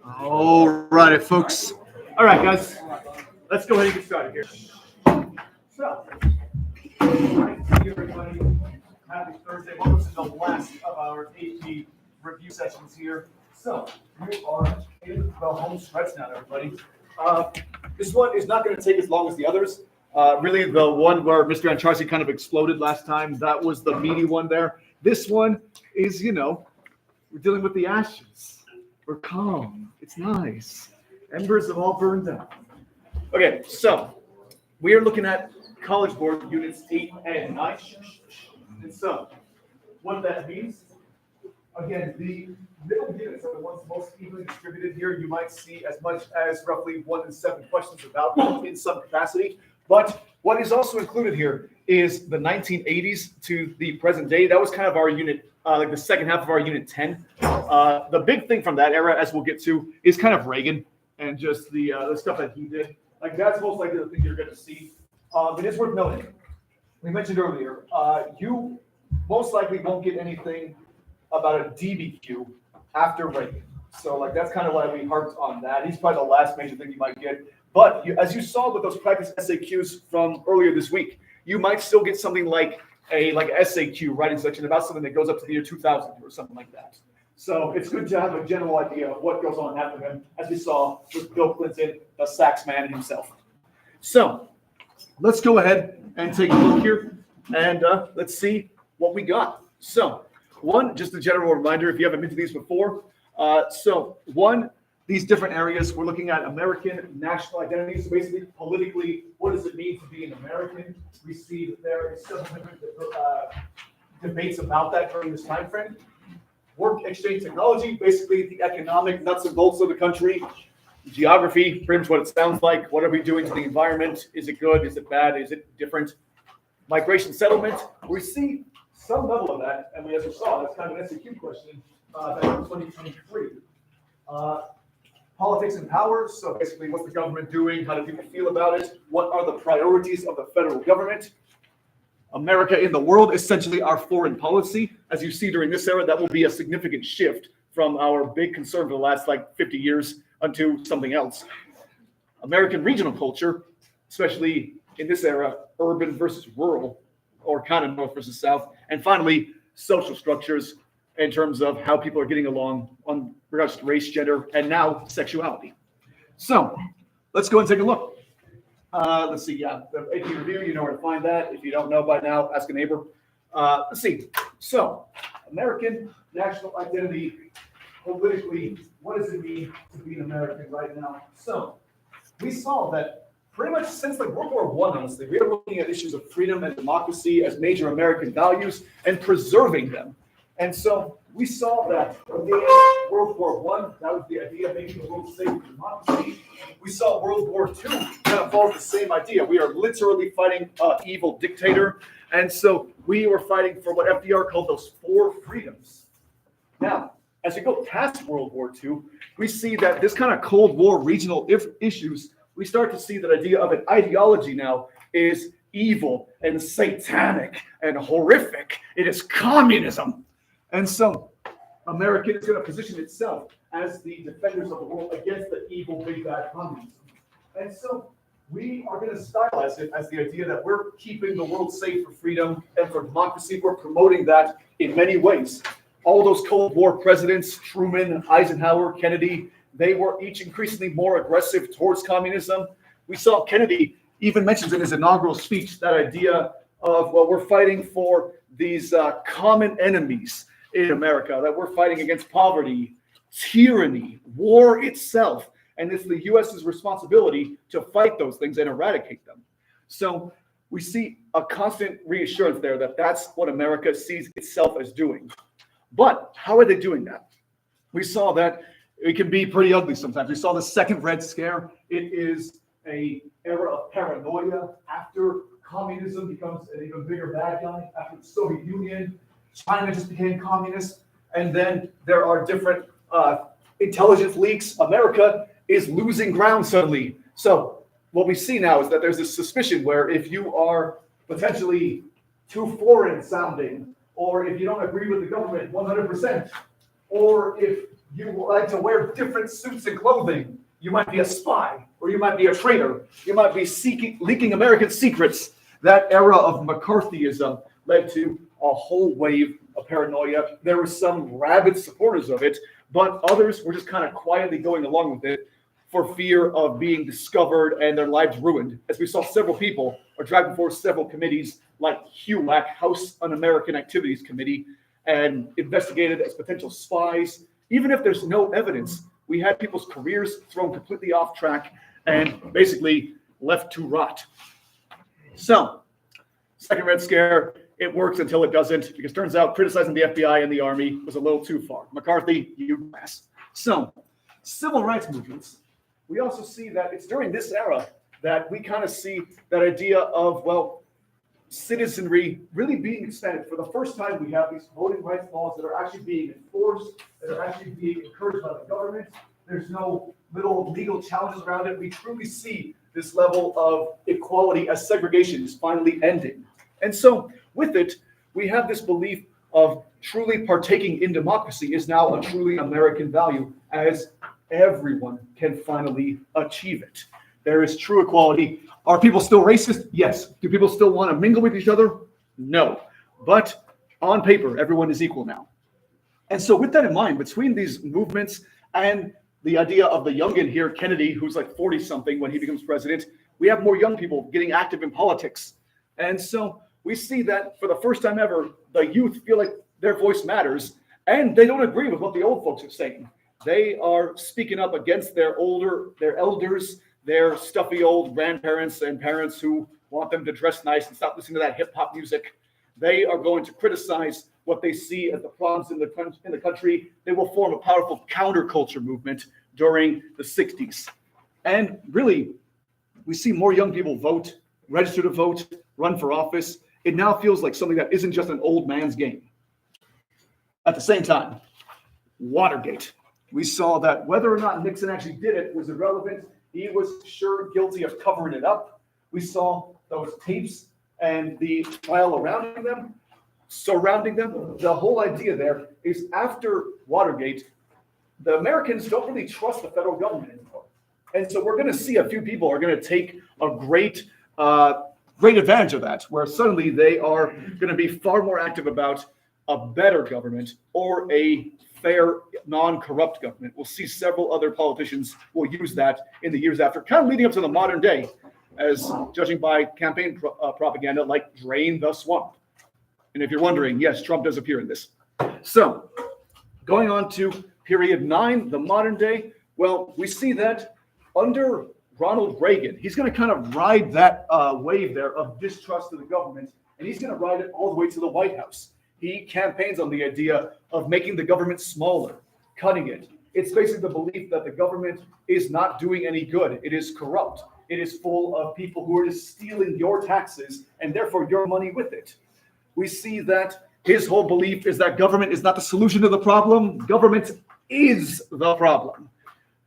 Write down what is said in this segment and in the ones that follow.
All right, folks. All right, guys. Let's go ahead and get started here. So, nice to see everybody. Happy Thursday. Welcome to the last of our AP review sessions here. So, we are in the home stretch now, everybody. This one is not going to take as long as the others. Really, the one where Mr. Ancharski kind of exploded last time, that was the meaty one there. This one is, we're dealing with the ashes. We're calm. It's nice. Embers have all burned out. Okay, so we are looking at College Board Units 8 and 9. And so, what that means, again, the middle units are the ones most evenly distributed here. You might see as much as roughly 1 in 7 questions about them in some capacity. But what is also included here is the 1980s to the present day. That was kind of our unit, like the second half of our unit 10. The big thing from that era, as we'll get to, is kind of Reagan and just the stuff that he did. Like that's most likely the thing you're going to see. It is worth noting. We mentioned earlier, you most likely won't get anything about a DBQ after Reagan. So like that's kind of why we harped on that. He's probably the last major thing you might get. But as you saw with those practice SAQs from earlier this week, you might still get something like a SAQ writing section about something that goes up to the year 2000 or something like that. So it's good to have a general idea of what goes on after him, as we saw with Bill Clinton, the sax man himself. So let's go ahead and take a look here, and let's see what we got. So one, just a general reminder, if you haven't been to these before. These different areas, we're looking at American national identity. So basically, politically, what does it mean to be an American? We see that there is several different debates about that during this time frame. Work exchange technology, basically the economic nuts and bolts of the country. Geography, pretty much what it sounds like. What are we doing to the environment? Is it good? Is it bad? Is it different? Migration settlement, we see some level of that. And as we saw, that's kind of an SAQ question back in 2023. Politics and power, so basically what's the government doing? How do people feel about it? What are the priorities of the federal government? America in the world, essentially our foreign policy. As you see during this era, that will be a significant shift from our big concern for the last 50 years unto something else. American regional culture, especially in this era, urban versus rural, or kind of north versus south. And finally, social structures in terms of how people are getting along on regards to race, gender, and now sexuality. So let's go and take a look. Let's see, the AP review, you know where to find that. If you don't know by now, ask a neighbor. Let's see. So American national identity, politically, what does it mean to be an American right now? So we saw that pretty much since World War I, honestly, we are looking at issues of freedom and democracy as major American values and preserving them. And so we saw that in World War I, that was the idea of making the world safe for democracy. We saw World War II kind of follow the same idea. We are literally fighting an evil dictator. And so we were fighting for what FDR called those 4 freedoms. Now, as we go past World War II, we see that this kind of Cold War regional issues, we start to see that idea of an ideology now is evil and satanic and horrific. It is communism. And so America is going to position itself as the defenders of the world against the evil, big, bad communism. And so we are going to stylize it as the idea that we're keeping the world safe for freedom and for democracy. We're promoting that in many ways. All those Cold War presidents, Truman, Eisenhower, Kennedy, they were each increasingly more aggressive towards communism. We saw Kennedy even mentions in his inaugural speech that idea of, well, we're fighting for these common enemies in America, that we're fighting against poverty, tyranny, war itself, and it's the U.S.'s responsibility to fight those things and eradicate them. So we see a constant reassurance there that that's what America sees itself as doing. But how are they doing that? We saw that it can be pretty ugly sometimes. We saw the second Red Scare. It is an era of paranoia after communism becomes an even bigger bad guy, after the Soviet Union. China just became communist, and then there are different intelligence leaks. America is losing ground suddenly. So what we see now is that there's this suspicion where if you are potentially too foreign sounding, or if you don't agree with the government 100%, or if you like to wear different suits and clothing, you might be a spy, or you might be a traitor. You might be leaking American secrets. That era of McCarthyism led to a whole wave of paranoia. There were some rabid supporters of it, but others were just kind of quietly going along with it for fear of being discovered and their lives ruined. As we saw, several people are dragged before several committees like HUAC, House Un-American Activities Committee, and investigated as potential spies. Even if there's no evidence, we had people's careers thrown completely off track and basically left to rot. So, second Red Scare, it works until it doesn't, because it turns out criticizing the FBI and the Army was a little too far. McCarthy, you pass. So, civil rights movements. We also see that it's during this era that we kind of see that idea of, well, citizenry really being expanded. For the first time, we have these voting rights laws that are actually being enforced, that are actually being encouraged by the government. There's no little legal challenges around it. We truly see this level of equality as segregation is finally ending. And so with it, we have this belief of truly partaking in democracy is now a truly American value, as everyone can finally achieve it. There is true equality. Are people still racist? Yes. Do people still want to mingle with each other? No. But on paper, everyone is equal now. And so with that in mind, between these movements and the idea of the youngin here, Kennedy, who's like 40-something when he becomes president, we have more young people getting active in politics. And so we see that for the first time ever, the youth feel like their voice matters, and they don't agree with what the old folks are saying. They are speaking up against their elders, their stuffy old grandparents and parents who want them to dress nice and stop listening to that hip hop music. They are going to criticize what they see as the problems in the country. They will form a powerful counterculture movement during the 60s. And really, we see more young people vote, register to vote, run for office. It now feels like something that isn't just an old man's game. At the same time, Watergate. We saw that whether or not Nixon actually did it was irrelevant. He was sure guilty of covering it up. We saw those tapes and the trial surrounding them. The whole idea there is after Watergate, the Americans don't really trust the federal government anymore. And so we're going to see a few people are going to take a great advantage of that, where suddenly they are going to be far more active about a better government or a fair, non-corrupt government. We'll see several other politicians will use that in the years after, kind of leading up to the modern day, as judging by campaign propaganda like drain the swamp. And if you're wondering, yes, Trump does appear in this. So going on to period 9, the modern day, well, we see that under Ronald Reagan, he's going to kind of ride that wave there of distrust of the government, and he's going to ride it all the way to the White House. He campaigns on the idea of making the government smaller, cutting it. It's basically the belief that the government is not doing any good. It is corrupt. It is full of people who are just stealing your taxes and therefore your money with it. We see that his whole belief is that government is not the solution to the problem. Government is the problem.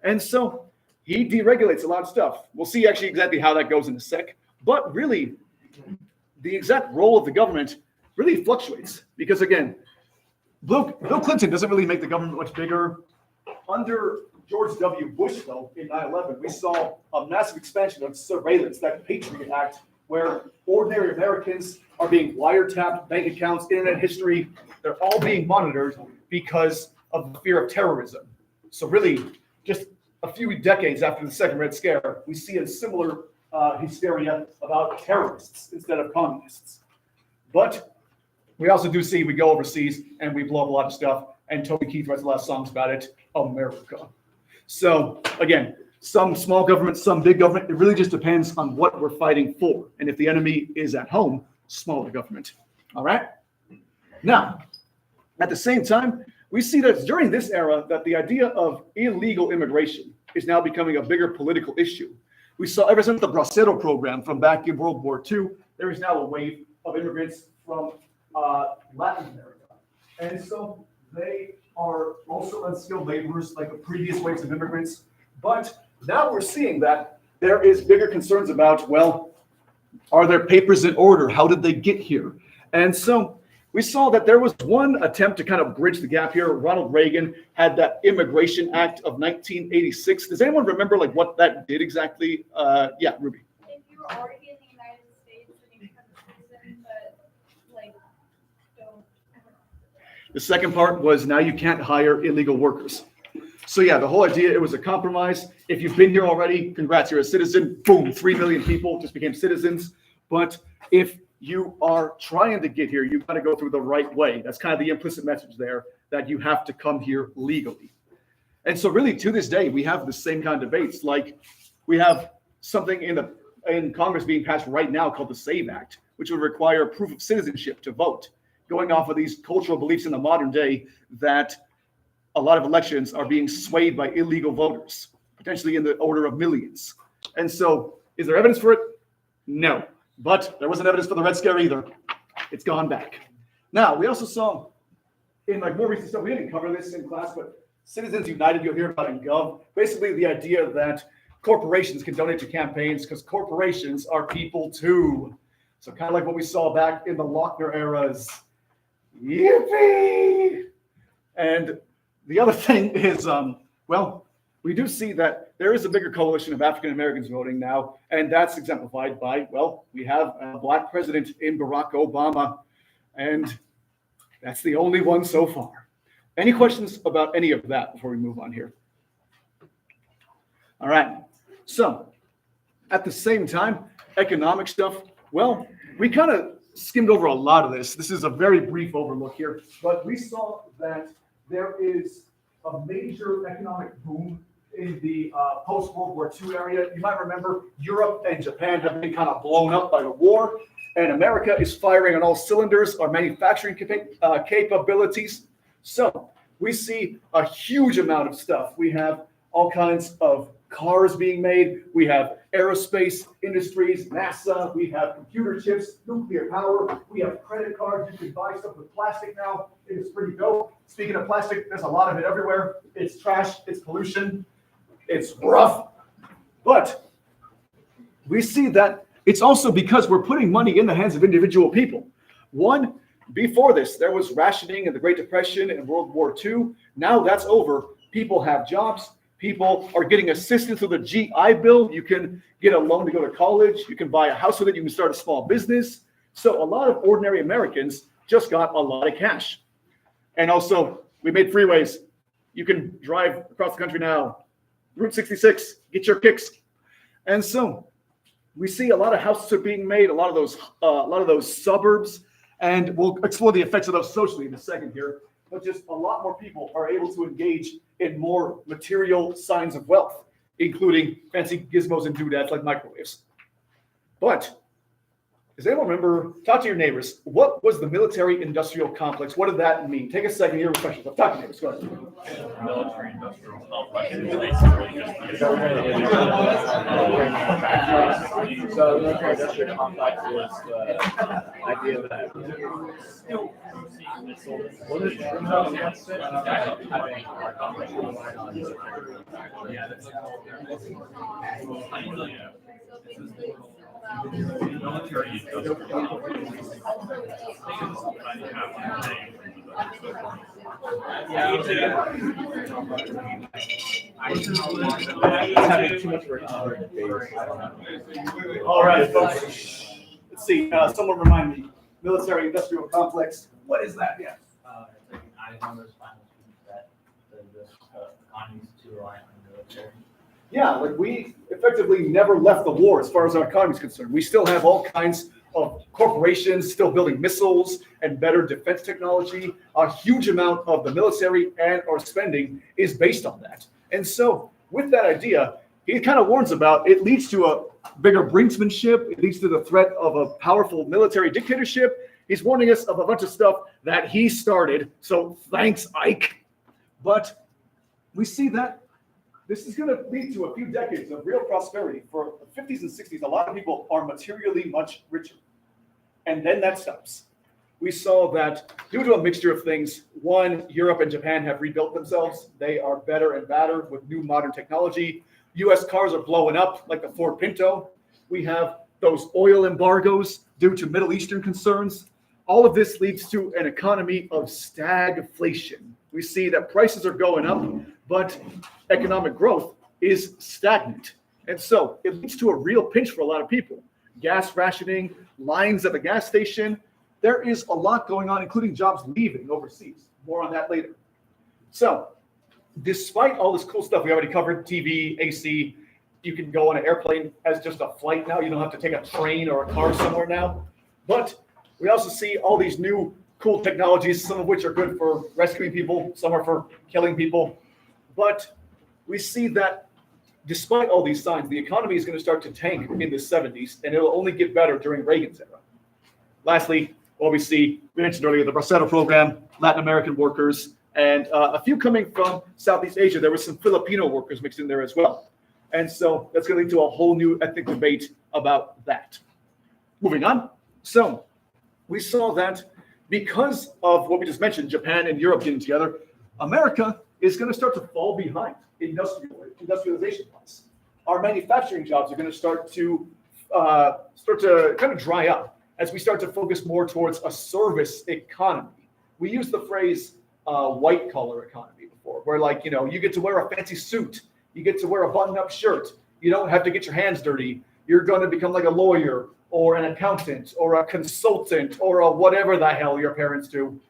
And so he deregulates a lot of stuff. We'll see actually exactly how that goes in a sec. But really, the exact role of the government really fluctuates because, again, Bill Clinton doesn't really make the government much bigger. Under George W. Bush, though, in 9/11, we saw a massive expansion of surveillance, that Patriot Act, where ordinary Americans are being wiretapped, bank accounts, internet history, they're all being monitored because of the fear of terrorism. So really, just a few decades after the Second Red Scare, we see a similar hysteria about terrorists instead of communists. But we also do see we go overseas and we blow up a lot of stuff, and Toby Keith writes a lot of songs about it, America. So again, some small government, some big government, it really just depends on what we're fighting for. And if the enemy is at home, smaller government. All right? Now, at the same time, we see that during this era that the idea of illegal immigration is now becoming a bigger political issue. We saw ever since the Bracero program from back in World War II, there is now a wave of immigrants from Latin America. And so they are also unskilled laborers like the previous waves of immigrants. But now we're seeing that there is bigger concerns about, well, are their papers in order? How did they get here? And so we saw that there was one attempt to kind of bridge the gap here. Ronald Reagan had that Immigration Act of 1986. Does anyone remember like what that did exactly? Yeah, Ruby. If you were already in the United States, then you become a citizen, but like don't. The second part was now you can't hire illegal workers. So yeah, the whole idea, it was a compromise. If you've been here already, congrats, you're a citizen. Boom, 3 million people just became citizens. But if you are trying to get here, you've got to go through the right way. That's kind of the implicit message there, that you have to come here legally. And so really to this day, we have the same kind of debates. Like we have something in Congress being passed right now called the SAVE Act, which would require proof of citizenship to vote, going off of these cultural beliefs in the modern day that a lot of elections are being swayed by illegal voters, potentially in the order of millions. And so is there evidence for it? No. But there wasn't evidence for the Red Scare either. It's gone back. Now, we also saw in like more recent stuff, we didn't cover this in class, but Citizens United, you'll hear about in Gov. Basically, the idea that corporations can donate to campaigns because corporations are people too. So kind of like what we saw back in the Lochner eras. Yippee! And the other thing is, well, we do see that there is a bigger coalition of African Americans voting now, and that's exemplified by, well, we have a Black president in Barack Obama, and that's the only one so far. Any questions about any of that before we move on here? All right, so at the same time, economic stuff, well, we kind of skimmed over a lot of this. This is a very brief overlook here, but we saw that there is a major economic boom in the post-World War II area. You might remember Europe and Japan have been kind of blown up by the war, and America is firing on all cylinders, our manufacturing capabilities. So we see a huge amount of stuff. We have all kinds of cars being made. We have aerospace industries, NASA. We have computer chips, nuclear power. We have credit cards. You can buy stuff with plastic now. It is pretty dope. Speaking of plastic, there's a lot of it everywhere. It's trash. It's pollution. It's rough. But we see that it's also because we're putting money in the hands of individual people. One, before this, there was rationing and the Great Depression and World War II. Now that's over. People have jobs. People are getting assistance with the GI Bill. You can get a loan to go to college. You can buy a house with it. You can start a small business. So a lot of ordinary Americans just got a lot of cash. And also, we made freeways. You can drive across the country now. Route 66, get your kicks. And so we see a lot of houses are being made, a lot of those suburbs, and we'll explore the effects of those socially in a second here. But just a lot more people are able to engage in more material signs of wealth, including fancy gizmos and doodads like microwaves. But does anyone remember, talk to your neighbors, what was the military-industrial complex? What did that mean? Take a second here with questions. Talk to your neighbors. Go ahead. Military-industrial complex is basically just So the military-industrial complex is the idea that having too much work on the base. All right, folks. Let's see. Someone remind me. Military-industrial complex. What is that? Yeah. Yeah, like we effectively never left the war as far as our economy is concerned. We still have all kinds of corporations still building missiles and better defense technology. A huge amount of the military and our spending is based on that. And so with that idea, he kind of warns about it leads to a bigger brinksmanship. It leads to the threat of a powerful military dictatorship. He's warning us of a bunch of stuff that he started. So thanks, Ike. But we see that this is going to lead to a few decades of real prosperity. For the 50s and 60s, a lot of people are materially much richer. And then that stops. We saw that due to a mixture of things, one, Europe and Japan have rebuilt themselves. They are better and better with new modern technology. U.S. cars are blowing up like the Ford Pinto. We have those oil embargoes due to Middle Eastern concerns. all of this leads to an economy of stagflation. We see that prices are going up, but economic growth is stagnant. And so it leads to a real pinch for a lot of people. Gas rationing, lines at the gas station. There is a lot going on, including jobs leaving overseas. More on that later. So despite all this cool stuff we already covered, TV, AC, you can go on an airplane as just a flight now. You don't have to take a train or a car somewhere now. But we also see all these new cool technologies, some of which are good for rescuing people, some are for killing people. But we see that despite all these signs, the economy is going to start to tank in the 70s, and it'll only get better during Reagan's era. Lastly, what we see, we mentioned earlier, the Bracero program, Latin American workers, and a few coming from Southeast Asia. There were some Filipino workers mixed in there as well. And so that's going to lead to a whole new ethnic debate about that. Moving on. So we saw that because of what we just mentioned, Japan and Europe getting together, America is going to start to fall behind industrialization-wise. Our manufacturing jobs are going to start to kind of dry up as we start to focus more towards a service economy. We use the phrase white-collar economy before, where you get to wear a fancy suit, you get to wear a button-up shirt, you don't have to get your hands dirty, you're going to become like a lawyer or an accountant or a consultant or a whatever the hell your parents do,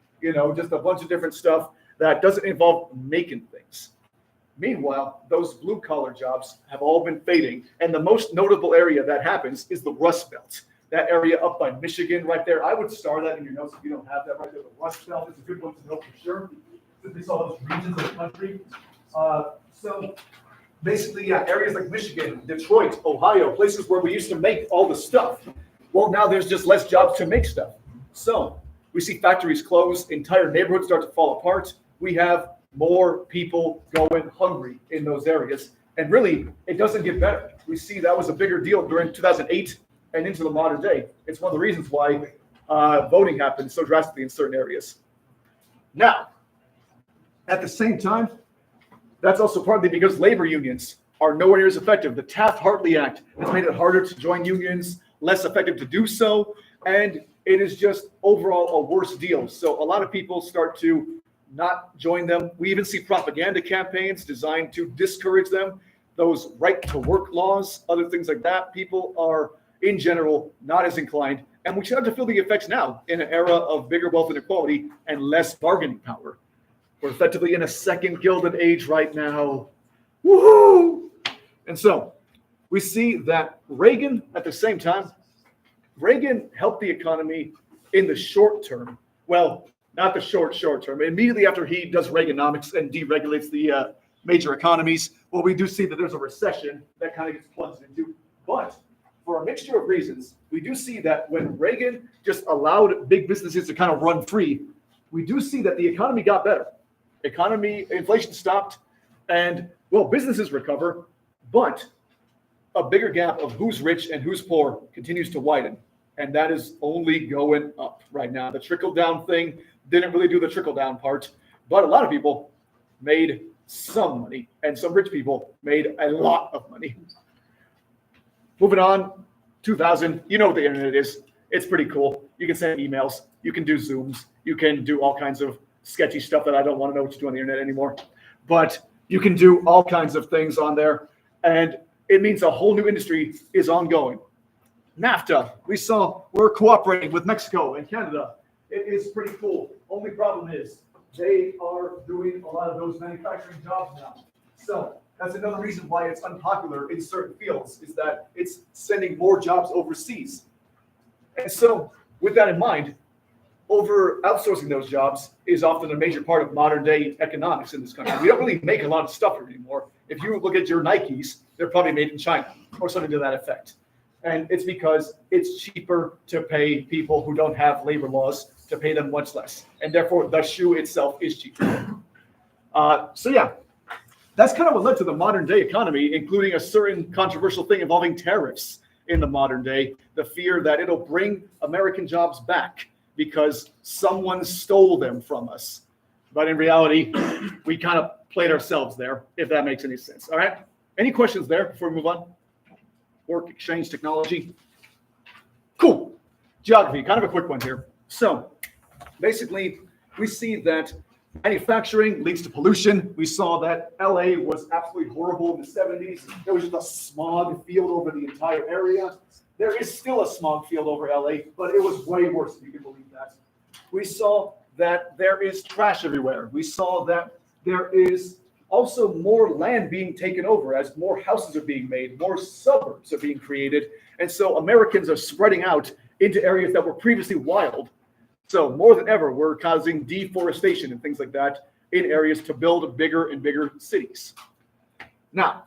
just a bunch of different stuff that doesn't involve making things. Meanwhile, those blue-collar jobs have all been fading, and the most notable area that happens is the Rust Belt. That area up by Michigan right there. I would star that in your notes if you don't have that right there. The Rust Belt is a good one to know for sure, since we saw those regions of the country. So basically, areas like Michigan, Detroit, Ohio, places where we used to make all the stuff. Well, now there's just less jobs to make stuff. So we see factories close, entire neighborhoods start to fall apart. We have more people going hungry in those areas. And really, it doesn't get better. We see that was a bigger deal during 2008 and into the modern day. It's one of the reasons why voting happened so drastically in certain areas. Now, at the same time, that's also partly because labor unions are nowhere near as effective. The Taft-Hartley Act has made it harder to join unions, less effective to do so, and it is just overall a worse deal. So a lot of people start to not join them. We even see propaganda campaigns designed to discourage them. Those right-to-work laws, other things like that, people are, in general, not as inclined. And we start to feel the effects now in an era of bigger wealth inequality and less bargaining power. We're effectively in a second Gilded Age right now. Woohoo! And so we see that Reagan, at the same time, Reagan helped the economy in the short term. Well, not the short term. Immediately after he does Reaganomics and deregulates the major economies, well, we do see that there's a recession that kind of gets plunged into. But for a mixture of reasons, we do see that when Reagan just allowed big businesses to kind of run free, we do see that the economy got better. Inflation stopped, and, well, businesses recover, but a bigger gap of who's rich and who's poor continues to widen, and that is only going up right now. The trickle-down thing didn't really do the trickle-down part, but a lot of people made some money, and some rich people made a lot of money. Moving on, 2000, you know what the internet is. It's pretty cool. You can send emails, you can do Zooms, you can do all kinds of sketchy stuff that I don't want to know what to do on the internet anymore. But you can do all kinds of things on there, and it means a whole new industry is ongoing. NAFTA, we saw we're cooperating with Mexico and Canada. It is pretty cool. Only problem is they are doing a lot of those manufacturing jobs now. So that's another reason why it's unpopular in certain fields, is that it's sending more jobs overseas. And so with that in mind, outsourcing those jobs is often a major part of modern day economics in this country. We don't really make a lot of stuff here anymore. If you look at your Nikes, they're probably made in China or something to that effect. And it's because it's cheaper to pay people who don't have labor laws, to pay them much less. And therefore, the shoe itself is cheaper. That's kind of what led to the modern day economy, including a certain controversial thing involving tariffs in the modern day, the fear that it'll bring American jobs back because someone stole them from us. But in reality, we kind of played ourselves there, if that makes any sense. All right? Any questions there before we move on? Work, exchange, technology. Cool. Geography, kind of a quick one here. So basically, we see that manufacturing leads to pollution. We saw that LA was absolutely horrible in the 70s. There was just a smog field over the entire area. There is still a smog field over LA, but it was way worse, if you can believe that. We saw that there is trash everywhere. We saw that there is also more land being taken over as more houses are being made, more suburbs are being created. And so Americans are spreading out into areas that were previously wild. So more than ever, we're causing deforestation and things like that in areas to build bigger and bigger cities. Now,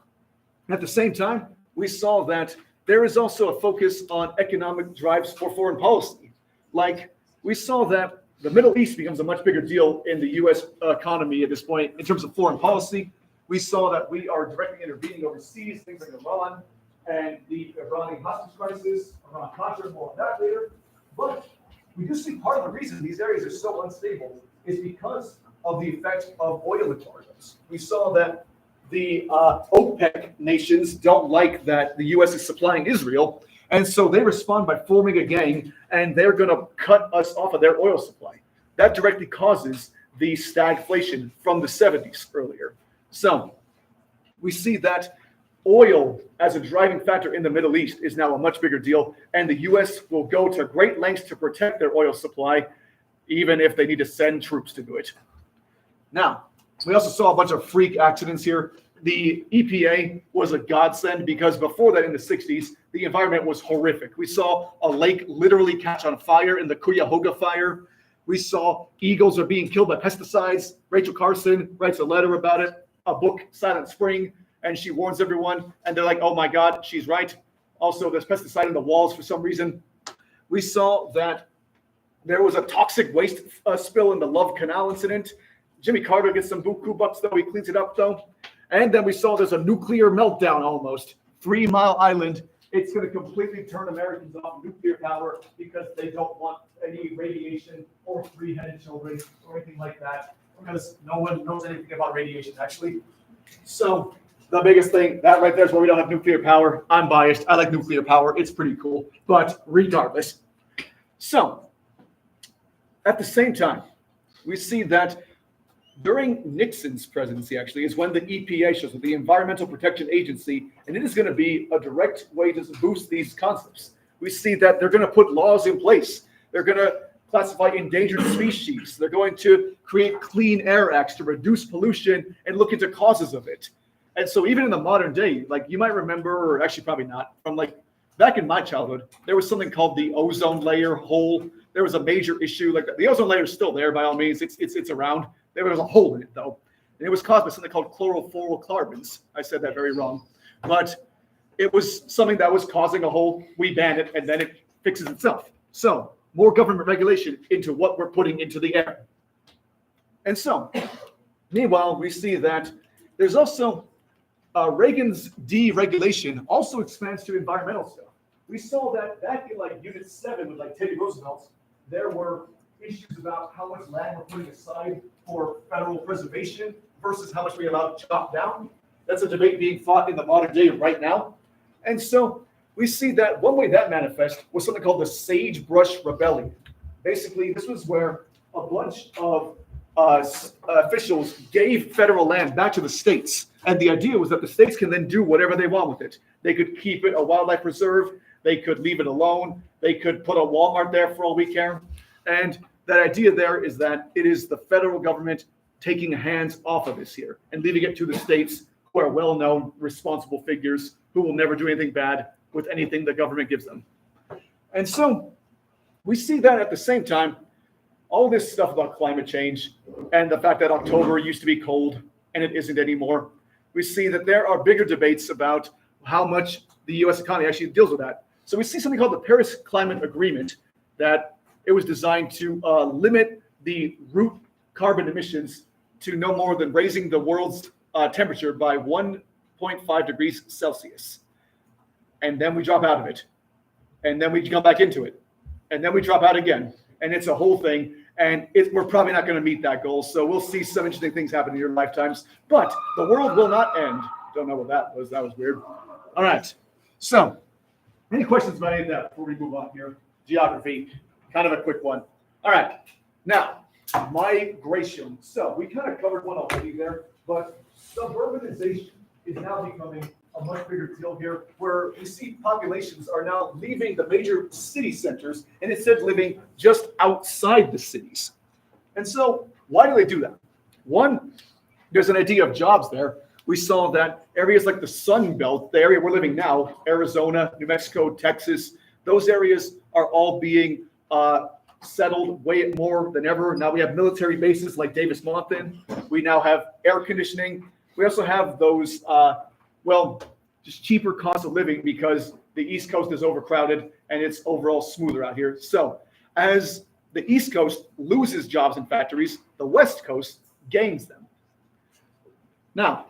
at the same time, we saw that there is also a focus on economic drives for foreign policy. Like, we saw that the Middle East becomes a much bigger deal in the U.S. economy at this point in terms of foreign policy. We saw that we are directly intervening overseas, things like Iran and the Iranian hostage crisis, Iran-Contra, more on that later. But we do see part of the reason these areas are so unstable is because of the effect of oil embargoes. We saw that the OPEC nations don't like that the U.S. is supplying Israel, and so they respond by forming a gang, and they're going to cut us off of their oil supply. That directly causes the stagflation from the 70s earlier. So we see that oil as a driving factor in the Middle East is now a much bigger deal, and the U.S. will go to great lengths to protect their oil supply, even if they need to send troops to do it. Now, we also saw a bunch of freak accidents here. The EPA was a godsend because before that in the 60s, the environment was horrific. We saw a lake literally catch on fire in the Cuyahoga fire. We saw eagles are being killed by pesticides. Rachel Carson writes a letter about it, a book, Silent Spring, and she warns everyone, and they're like, oh my God, she's right. Also, there's pesticide in the walls for some reason. We saw that there was a toxic waste spill in the Love Canal incident. Jimmy Carter gets some buku bucks, though. He cleans it up, though. And then we saw there's a nuclear meltdown almost. 3 Mile Island. It's going to completely turn Americans off nuclear power because they don't want any radiation or three-headed children or anything like that, because no one knows anything about radiation, actually. So the biggest thing, that right there is where we don't have nuclear power. I'm biased. I like nuclear power. It's pretty cool. But regardless. So at the same time, we see that during Nixon's presidency, actually, is when the EPA shows up, the Environmental Protection Agency, and it is going to be a direct way to boost these concepts. We see that they're going to put laws in place. They're going to classify endangered species. They're going to create Clean Air Acts to reduce pollution and look into causes of it. And so even in the modern day, like you might remember, or actually probably not, from like back in my childhood, there was something called the ozone layer hole. There was a major issue like that. The ozone layer is still there by all means. It's around. There was a hole in it, though. And it was caused by something called chlorofluorocarbons. I said that very wrong. But it was something that was causing a hole. We ban it, and then it fixes itself. So more government regulation into what we're putting into the air. And so, meanwhile, we see that there's also Reagan's deregulation also expands to environmental stuff. We saw that back in like Unit 7 with like Teddy Roosevelt, there were issues about how much land we're putting aside for federal preservation versus how much we allow to chop down. That's a debate being fought in the modern day right now. And so we see that one way that manifests was something called the Sagebrush Rebellion. Basically, this was where a bunch of officials gave federal land back to the states. And the idea was that the states can then do whatever they want with it. They could keep it a wildlife reserve. They could leave it alone. They could put a Walmart there for all we care. And that idea there is that it is the federal government taking hands off of this here and leaving it to the states, who are well-known, responsible figures who will never do anything bad with anything the government gives them. And so we see that at the same time, all this stuff about climate change and the fact that October used to be cold and it isn't anymore. We see that there are bigger debates about how much the U.S. economy actually deals with that. So we see something called the Paris Climate Agreement, that it was designed to limit the root carbon emissions to no more than raising the world's temperature by 1.5 degrees Celsius. And then we drop out of it. And then we come back into it. And then we drop out again. And it's a whole thing. And we're probably not going to meet that goal. So we'll see some interesting things happen in your lifetimes. But the world will not end. Don't know what that was. That was weird. All right. So any questions about any of that before we move on here? Geography. Kind of a quick one. All right, now, migration. So we kind of covered one already there, but suburbanization is now becoming a much bigger deal here, where you see populations are now leaving the major city centers and instead living just outside the cities. And so why do they do that? One, there's an idea of jobs there. We saw that areas like the Sun Belt, the area we're living now, Arizona, New Mexico, Texas, those areas are all being settled way more than ever. Now we have military bases like Davis-Monthan. We now have air conditioning. We also have those, just cheaper cost of living because the East Coast is overcrowded and it's overall smoother out here. So as the East Coast loses jobs in factories, the West Coast gains them. Now,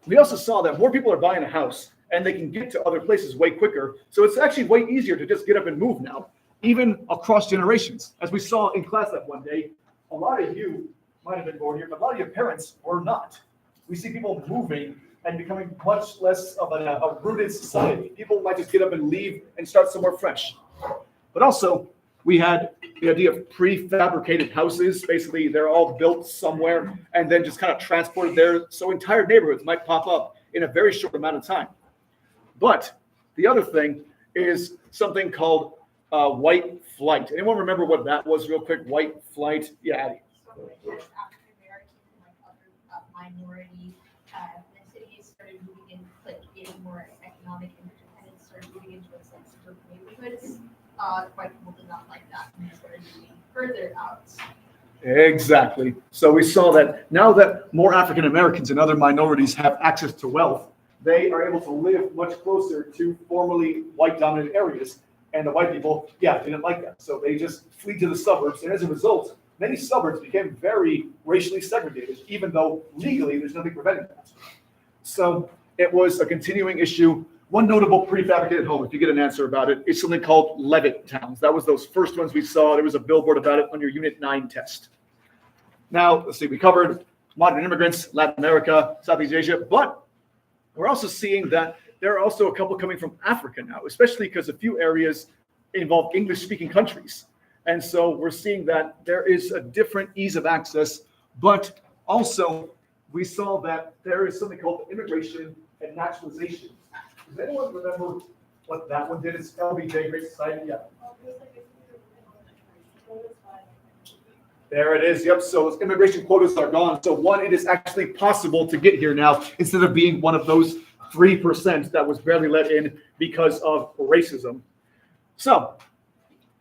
we also saw that more people are buying a house and they can get to other places way quicker. So it's actually way easier to just get up and move now, even across generations. As we saw in class that one day, a lot of you might have been born here, but a lot of your parents were not. We see people moving and becoming much less of a rooted society. People might just get up and leave and start somewhere fresh. But also, we had the idea of prefabricated houses. Basically, they're all built somewhere and then just kind of transported there. So entire neighborhoods might pop up in a very short amount of time. But the other thing is something called white flight. Anyone remember what that was real quick? White flight? Yeah, Addie. So like African American and like other minority ethnicities started moving in, like getting more economic independence, started moving into like suburban neighborhoods. White people did not like that and they started moving further out. Exactly. So we saw that now that more African Americans and other minorities have access to wealth, they are able to live much closer to formerly white dominant areas. And the white people, didn't like that. So they just flee to the suburbs. And as a result, many suburbs became very racially segregated, even though legally there's nothing preventing that. So it was a continuing issue. One notable prefabricated home, if you get an answer about it, is something called Levitt towns. That was those first ones we saw. There was a billboard about it on your Unit 9 test. Now, let's see, we covered modern immigrants, Latin America, Southeast Asia, but we're also seeing that there are also a couple coming from Africa now, especially because a few areas involve English-speaking countries. And so we're seeing that there is a different ease of access, but also we saw that there is something called immigration and naturalization. Does anyone remember what that one did? It's LBJ, Great Society? Yeah. There it is. Yep. So those immigration quotas are gone. So one, it is actually possible to get here now instead of being one of those 3% that was barely let in because of racism. So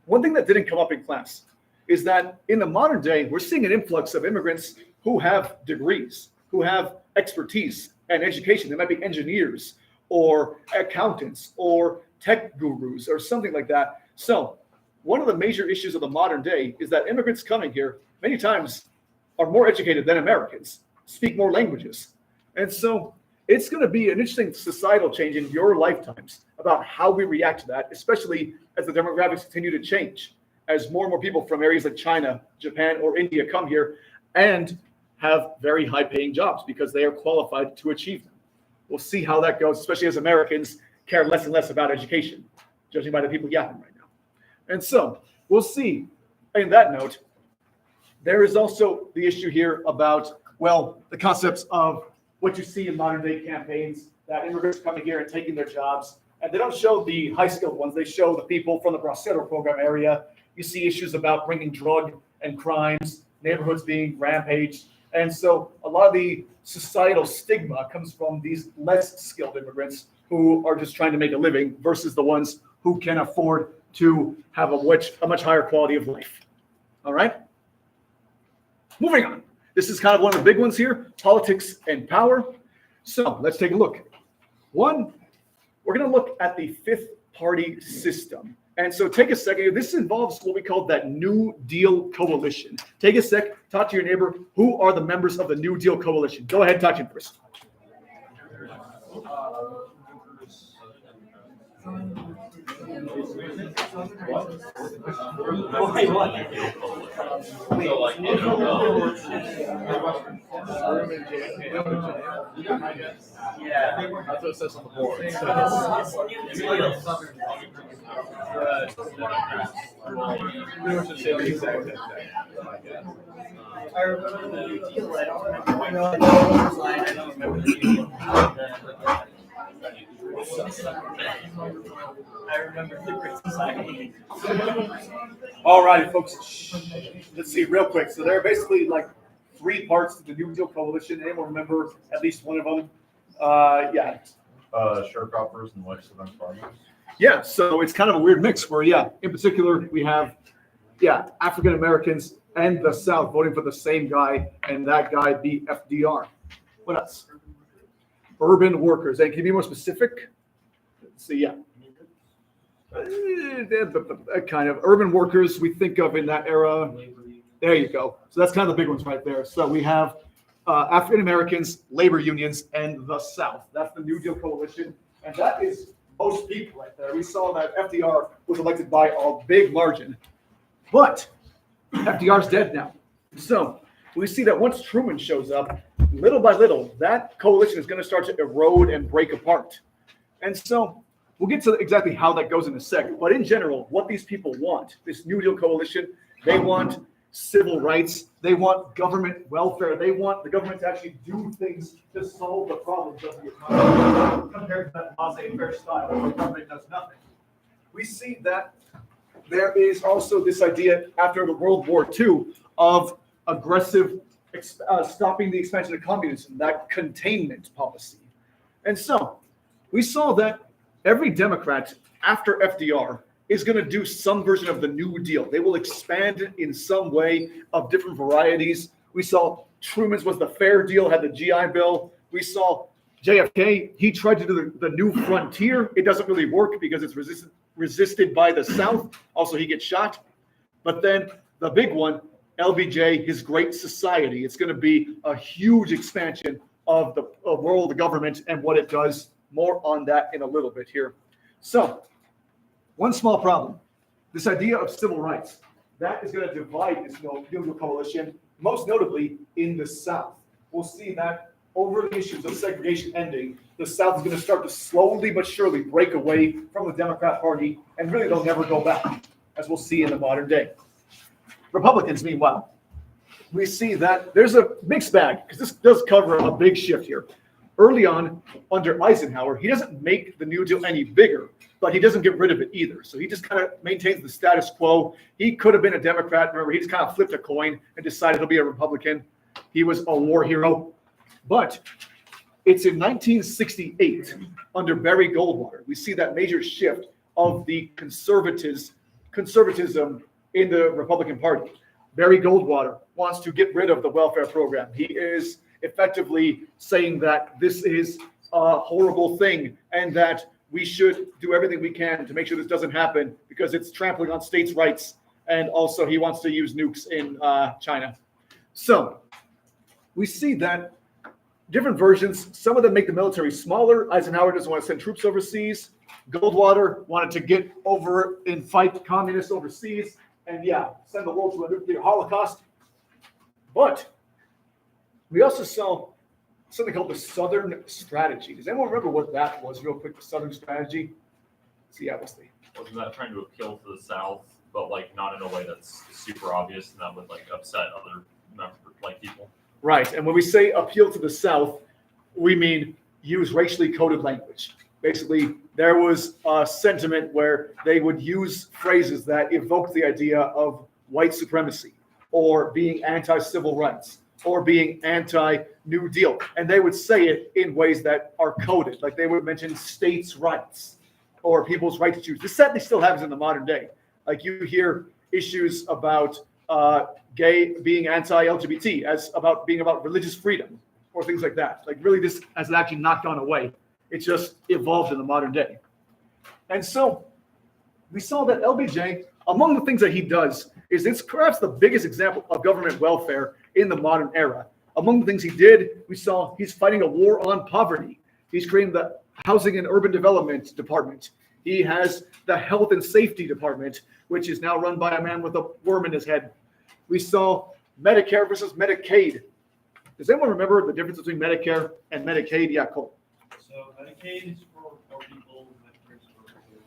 one thing that didn't come up in class is that in the modern day, we're seeing an influx of immigrants who have degrees, who have expertise and education. They might be engineers or accountants or tech gurus or something like that. So one of the major issues of the modern day is that immigrants coming here many times are more educated than Americans, speak more languages. And so it's going to be an interesting societal change in your lifetimes about how we react to that, especially as the demographics continue to change, as more and more people from areas like China, Japan, or India come here and have very high-paying jobs because they are qualified to achieve them. We'll see how that goes, especially as Americans care less and less about education, judging by the people yapping right now. And so we'll see. In that note, there is also the issue here about, the concepts of what you see in modern day campaigns, that immigrants coming here and taking their jobs. And they don't show the high-skilled ones. They show the people from the Bracero program area. You see issues about bringing drug and crimes, neighborhoods being rampaged. And so a lot of the societal stigma comes from these less skilled immigrants who are just trying to make a living versus the ones who can afford to have a much higher quality of life. All right? Moving on. This is kind of one of the big ones here, politics and power. So let's take a look. One, we're going to look at the fifth party system. And so take a second here. This involves what we call that New Deal coalition. Take a sec, talk to your neighbor. Who are the members of the New Deal coalition? Go ahead, talk to him first. So like, you know, Urban JFK. Yeah. That's what it says on the board. Pretty much the same exact thing. I remember the New Deal. I don't remember the line. I don't remember the New Deal. I remember the Great Society. All righty, folks. Let's see real quick. So there are basically like three parts to the New Deal coalition. Anyone remember at least one of them? Yeah. Sharecroppers and white supremacist farmers. Yeah, so it's kind of a weird mix where, yeah, in particular, we have, yeah, African Americans and the South voting for the same guy, and that guy be FDR. What else? Urban workers. And can you be more specific? So, yeah. Kind of urban workers we think of in that era. There you go. So that's kind of the big ones right there. So we have African Americans, labor unions, and the South. That's the New Deal coalition. And that is most people right there. We saw that FDR was elected by a big margin. But FDR's dead now. So we see that once Truman shows up, little by little, that coalition is going to start to erode and break apart. And so we'll get to exactly how that goes in a sec. But in general, what these people want, this New Deal coalition, they want civil rights. They want government welfare. They want the government to actually do things to solve the problems of the economy compared to that laissez-faire style where the government does nothing. We see that there is also this idea after the World War II of aggressive stopping the expansion of communism, that containment policy. And so we saw that every Democrat after FDR is going to do some version of the New Deal. They will expand it in some way of different varieties. We saw Truman's was the Fair Deal, had the GI Bill. We saw JFK, he tried to do the New Frontier. It doesn't really work because it's resisted by the South. Also, he gets shot. But then the big one, LBJ, his Great Society. It's going to be a huge expansion of the world government and what it does. More on that in a little bit here. So, one small problem. This idea of civil rights, that is going to divide this New Deal coalition, most notably in the South. We'll see that over the issues of segregation ending, the South is going to start to slowly but surely break away from the Democrat Party, and really they'll never go back, as we'll see in the modern day. Republicans, meanwhile, we see that there's a mixed bag, because this does cover a big shift here. Early on, under Eisenhower, he doesn't make the New Deal any bigger, but he doesn't get rid of it either. So he just kind of maintains the status quo. He could have been a Democrat. Remember, he just kind of flipped a coin and decided he'll be a Republican. He was a war hero. But it's in 1968, under Barry Goldwater, we see that major shift of the conservatism in the Republican Party. Barry Goldwater wants to get rid of the welfare program. He is effectively saying that this is a horrible thing and that we should do everything we can to make sure this doesn't happen because it's trampling on states' rights. And also he wants to use nukes in China. So we see that different versions, some of them make the military smaller. Eisenhower doesn't want to send troops overseas. Goldwater wanted to get over and fight communists overseas and send the world to a nuclear holocaust. But we also saw something called the Southern Strategy. Does anyone remember what that was real quick, the Southern Strategy? So what's the... Wasn't that trying to appeal to the South, but like not in a way that's super obvious and that would like upset other people? Right, and when we say appeal to the South, we mean use racially coded language. Basically, there was a sentiment where they would use phrases that evoked the idea of white supremacy or being anti-civil rights or being anti-New Deal. And they would say it in ways that are coded, like they would mention states' rights or people's right to choose. This sadly still happens in the modern day. Like you hear issues about gay being anti-LGBT as about being about religious freedom or things like that. Like really this has actually not gone away. It's just evolved in the modern day. And so we saw that LBJ, among the things that he does, is it's perhaps the biggest example of government welfare in the modern era. Among the things he did, we saw he's fighting a war on poverty. He's creating the Housing and Urban Development Department. He has the health and safety department, which is now run by a man with a worm in his head. We saw Medicare versus Medicaid. Does anyone remember the difference between Medicare and Medicaid? Yeah, Cole. So Medicaid is for poor people, Medicare is for kids.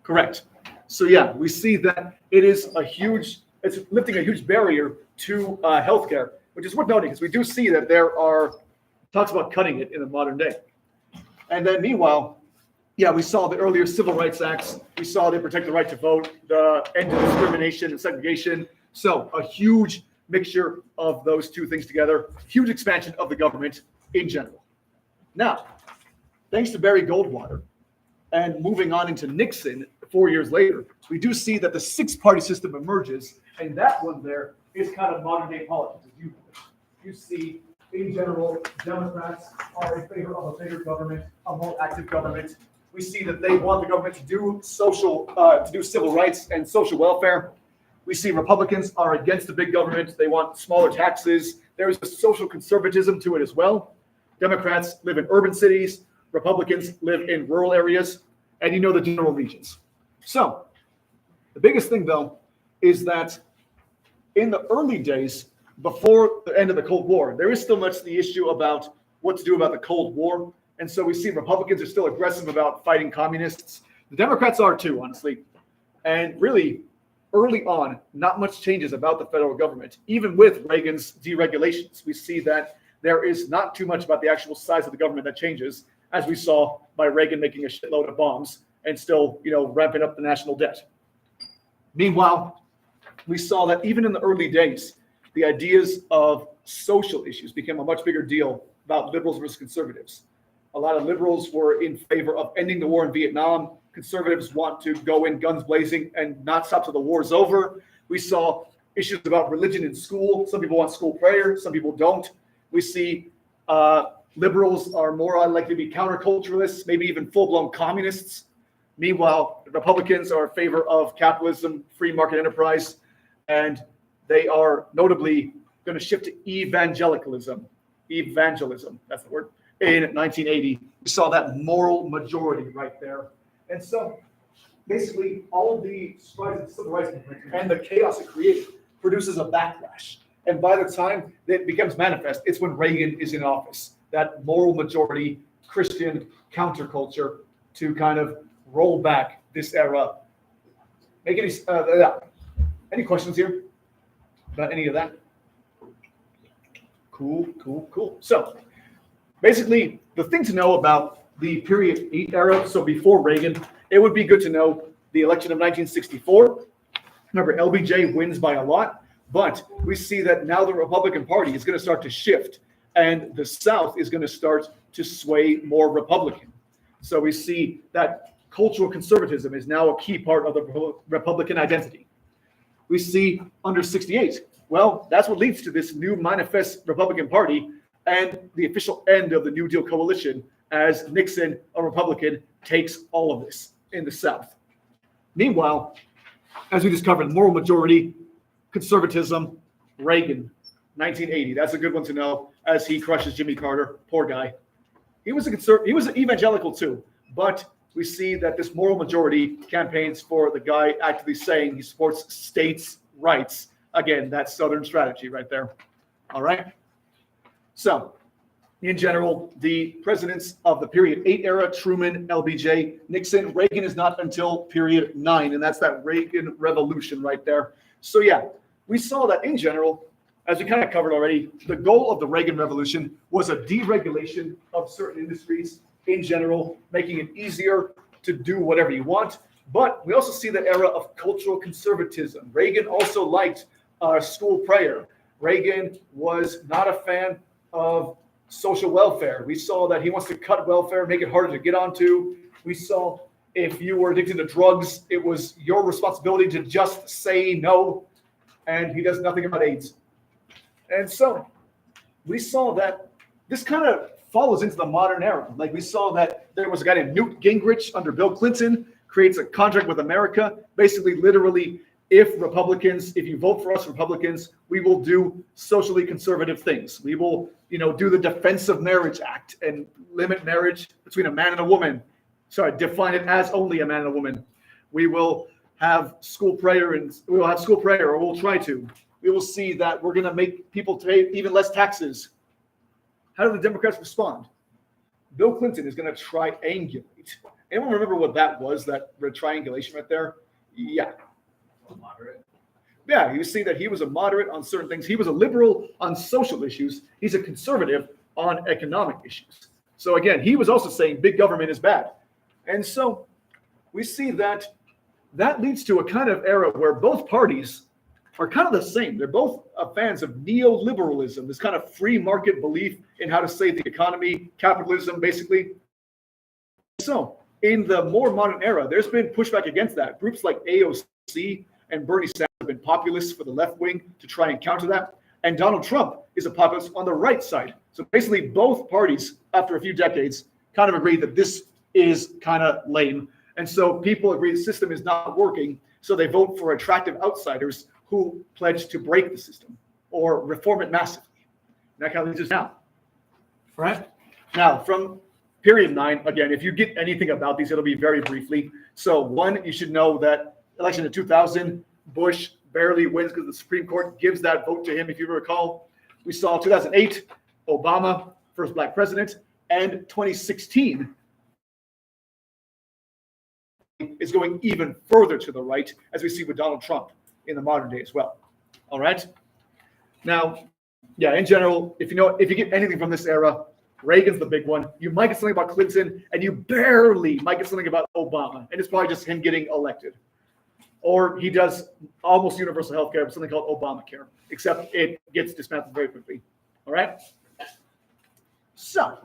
Correct. So yeah, we see that it's lifting a huge barrier to healthcare, which is worth noting because we do see that there are talks about cutting it in the modern day. And then meanwhile, yeah, we saw the earlier civil rights acts. We saw they protect the right to vote, the end of discrimination and segregation. So a huge mixture of those two things together, huge expansion of the government in general. Now, thanks to Barry Goldwater and moving on into Nixon 4 years later, we do see that the six-party system emerges, and that one there is kind of modern-day politics. You see, in general, Democrats are in favor of a bigger government, a more active government. We see that they want the government to do civil rights and social welfare. We see Republicans are against the big government. They want smaller taxes. There is a social conservatism to it as well. Democrats live in urban cities. Republicans live in rural areas. And you know the general regions. So the biggest thing, though, is that in the early days, before the end of the Cold War, there is still much the issue about what to do about the Cold War. And so we see Republicans are still aggressive about fighting communists. The Democrats are too, honestly. And really, early on, not much changes about the federal government. Even with Reagan's deregulations, we see that there is not too much about the actual size of the government that changes, as we saw by Reagan making a shitload of bombs and still, ramping up the national debt. Meanwhile, we saw that even in the early days, the ideas of social issues became a much bigger deal about liberals versus conservatives. A lot of liberals were in favor of ending the war in Vietnam. Conservatives want to go in guns blazing and not stop till the war's over. We saw issues about religion in school. Some people want school prayer, some people don't. We see liberals are more likely to be counterculturalists, maybe even full-blown communists. Meanwhile, Republicans are in favor of capitalism, free market enterprise, and they are notably going to shift to evangelism, that's the word, in 1980. We saw that moral majority right there. And so basically all of the strides of the civil rights movement and the chaos it created produces a backlash. And by the time that becomes manifest, it's when Reagan is in office, that moral majority Christian counterculture to kind of roll back this era. Make any questions here about any of that? Cool. So basically, the thing to know about the period 8 era, so before Reagan, it would be good to know the election of 1964. Remember, LBJ wins by a lot, but we see that now the Republican Party is going to start to shift, and the South is going to start to sway more Republican. So we see that cultural conservatism is now a key part of the Republican identity. We see under 68, well, that's what leads to this new manifest Republican Party and the official end of the New Deal coalition as Nixon, a Republican, takes all of this in the South. Meanwhile, as we discovered, moral majority, conservatism, Reagan, 1980. That's a good one to know as he crushes Jimmy Carter. Poor guy. He was an evangelical too, but we see that this moral majority campaigns for the guy actively saying he supports states' rights. Again, that's Southern strategy right there. All right. So, in general, the presidents of the period 8 era, Truman, LBJ, Nixon, Reagan is not until period 9, and that's that Reagan revolution right there. So yeah, we saw that in general, as we kind of covered already, the goal of the Reagan revolution was a deregulation of certain industries in general, making it easier to do whatever you want. But we also see the era of cultural conservatism. Reagan also liked school prayer. Reagan was not a fan of social welfare. We saw that he wants to cut welfare, make it harder to get onto. We saw if you were addicted to drugs, it was your responsibility to just say no. And he does nothing about AIDS. And so we saw that this kind of follows into the modern era. Like we saw that there was a guy named Newt Gingrich under Bill Clinton, creates a contract with America, basically literally, if you vote for us Republicans, we will do socially conservative things. We will, do the Defense of Marriage Act and limit marriage between a man and a woman, define it as only a man and a woman. We will have school prayer, or we'll try to. We will see that we're going to make people pay even less taxes. How do the Democrats respond? Bill Clinton is going to triangulate. Anyone remember what that was, that triangulation right there? Yeah. Moderate. Yeah, you see that he was a moderate on certain things. He was a liberal on social issues. He's a conservative on economic issues. So again, he was also saying big government is bad. And so we see that leads to a kind of era where both parties are kind of the same. They're both fans of neoliberalism, this kind of free market belief in how to save the economy, capitalism, basically. So in the more modern era, there's been pushback against that. Groups like AOC and Bernie Sanders have been populists for the left wing to try and counter that. And Donald Trump is a populist on the right side. So basically both parties, after a few decades, kind of agree that this is kind of lame. And so people agree the system is not working. So they vote for attractive outsiders who pledge to break the system or reform it massively. And that kind of leads us now. Right? Now, from period 9, again, if you get anything about these, it'll be very briefly. So 1, you should know that election in 2000, Bush barely wins because the Supreme Court gives that vote to him, if you recall. We saw 2008, Obama, first black president, and 2016 is going even further to the right, as we see with Donald Trump in the modern day as well. All right. Now, yeah, in general, if you get anything from this era, Reagan's the big one. You might get something about Clinton, and you barely might get something about Obama, and it's probably just him getting elected. Or he does almost universal health care, something called Obamacare, except it gets dismantled very quickly. All right. So,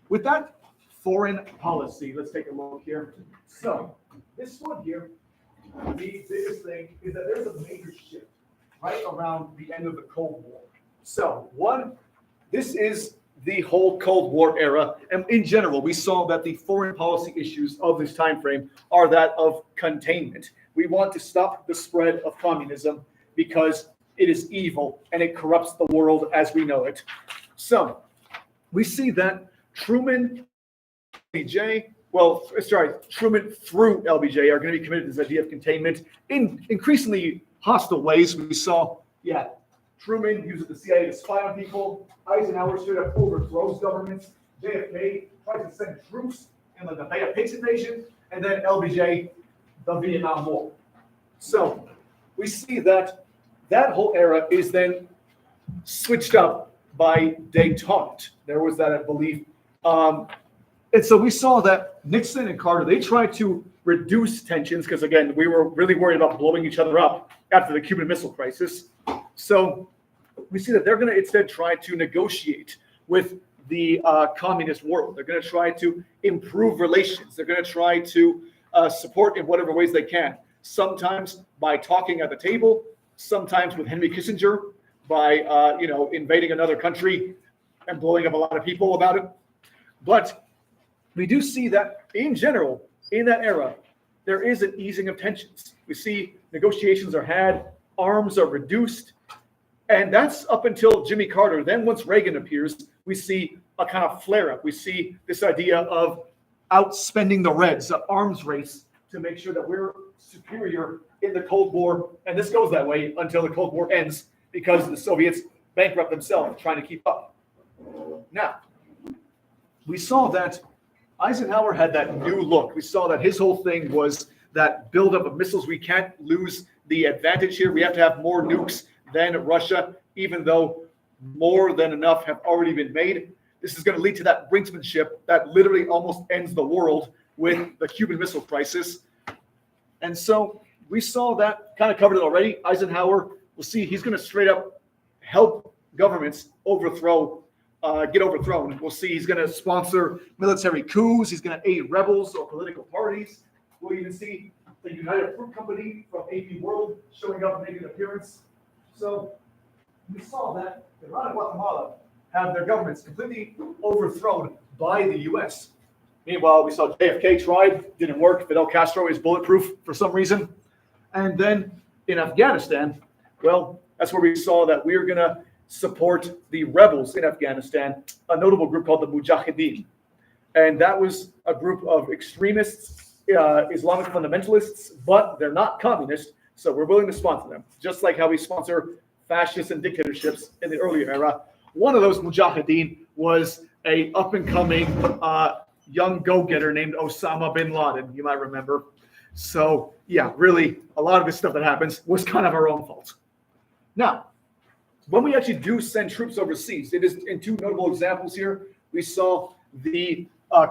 with that foreign policy, let's take a look here. So, this one here, the biggest thing is that there's a major shift right around the end of the Cold War. So, this is the whole Cold War era, and in general, we saw that the foreign policy issues of this time frame are that of containment. We want to stop the spread of communism because it is evil and it corrupts the world as we know it. So, we see that Truman Truman through LBJ are going to be committed to this idea of containment in increasingly hostile ways. We saw, Truman uses the CIA to spy on people. Eisenhower straight up overthrows governments. JFK tries to send troops in the Bay of Pigs invasion. And then LBJ, the Vietnam War. So we see that whole era is then switched up by détente. There was that belief. And so we saw that Nixon and Carter, they tried to reduce tensions because, again, we were really worried about blowing each other up after the Cuban Missile Crisis. So we see that they're going to instead try to negotiate with the communist world. They're going to try to improve relations. They're going to try to support in whatever ways they can. Sometimes by talking at the table, sometimes with Henry Kissinger, by invading another country and blowing up a lot of people about it. But we do see that in general, in that era, there is an easing of tensions. We see negotiations are had, arms are reduced, and that's up until Jimmy Carter. Then once Reagan appears, we see a kind of flare-up. We see this idea of outspending the Reds, an arms race to make sure that we're superior in the Cold War. And this goes that way until the Cold War ends because the Soviets bankrupt themselves trying to keep up. Now, we saw that Eisenhower had that new look. We saw that his whole thing was that buildup of missiles. We can't lose the advantage here. We have to have more nukes than Russia, even though more than enough have already been made. This is going to lead to that brinksmanship that literally almost ends the world with the Cuban Missile Crisis. And so we saw that, kind of covered it already. Eisenhower, we'll see, he's going to straight up help governments get overthrown. We'll see he's going to sponsor military coups. He's going to aid rebels or political parties. We'll even see the United Fruit Company from AP World showing up and making an appearance. So we saw that Iran and Guatemala have their governments completely overthrown by the U.S. Meanwhile, we saw JFK tried, didn't work. Fidel Castro is bulletproof for some reason. And then in Afghanistan, well, that's where we saw that we are going to support the rebels in Afghanistan, a notable group called the Mujahideen. And that was a group of extremists, Islamic fundamentalists, but they're not communist, so we're willing to sponsor them, just like how we sponsor fascists and dictatorships in the earlier era. One of those mujahideen was a up-and-coming young go-getter named Osama bin Laden, you might remember. So yeah, really, a lot of this stuff that happens was kind of our own fault. Now, when we actually do send troops overseas, it is in two notable examples here. We saw the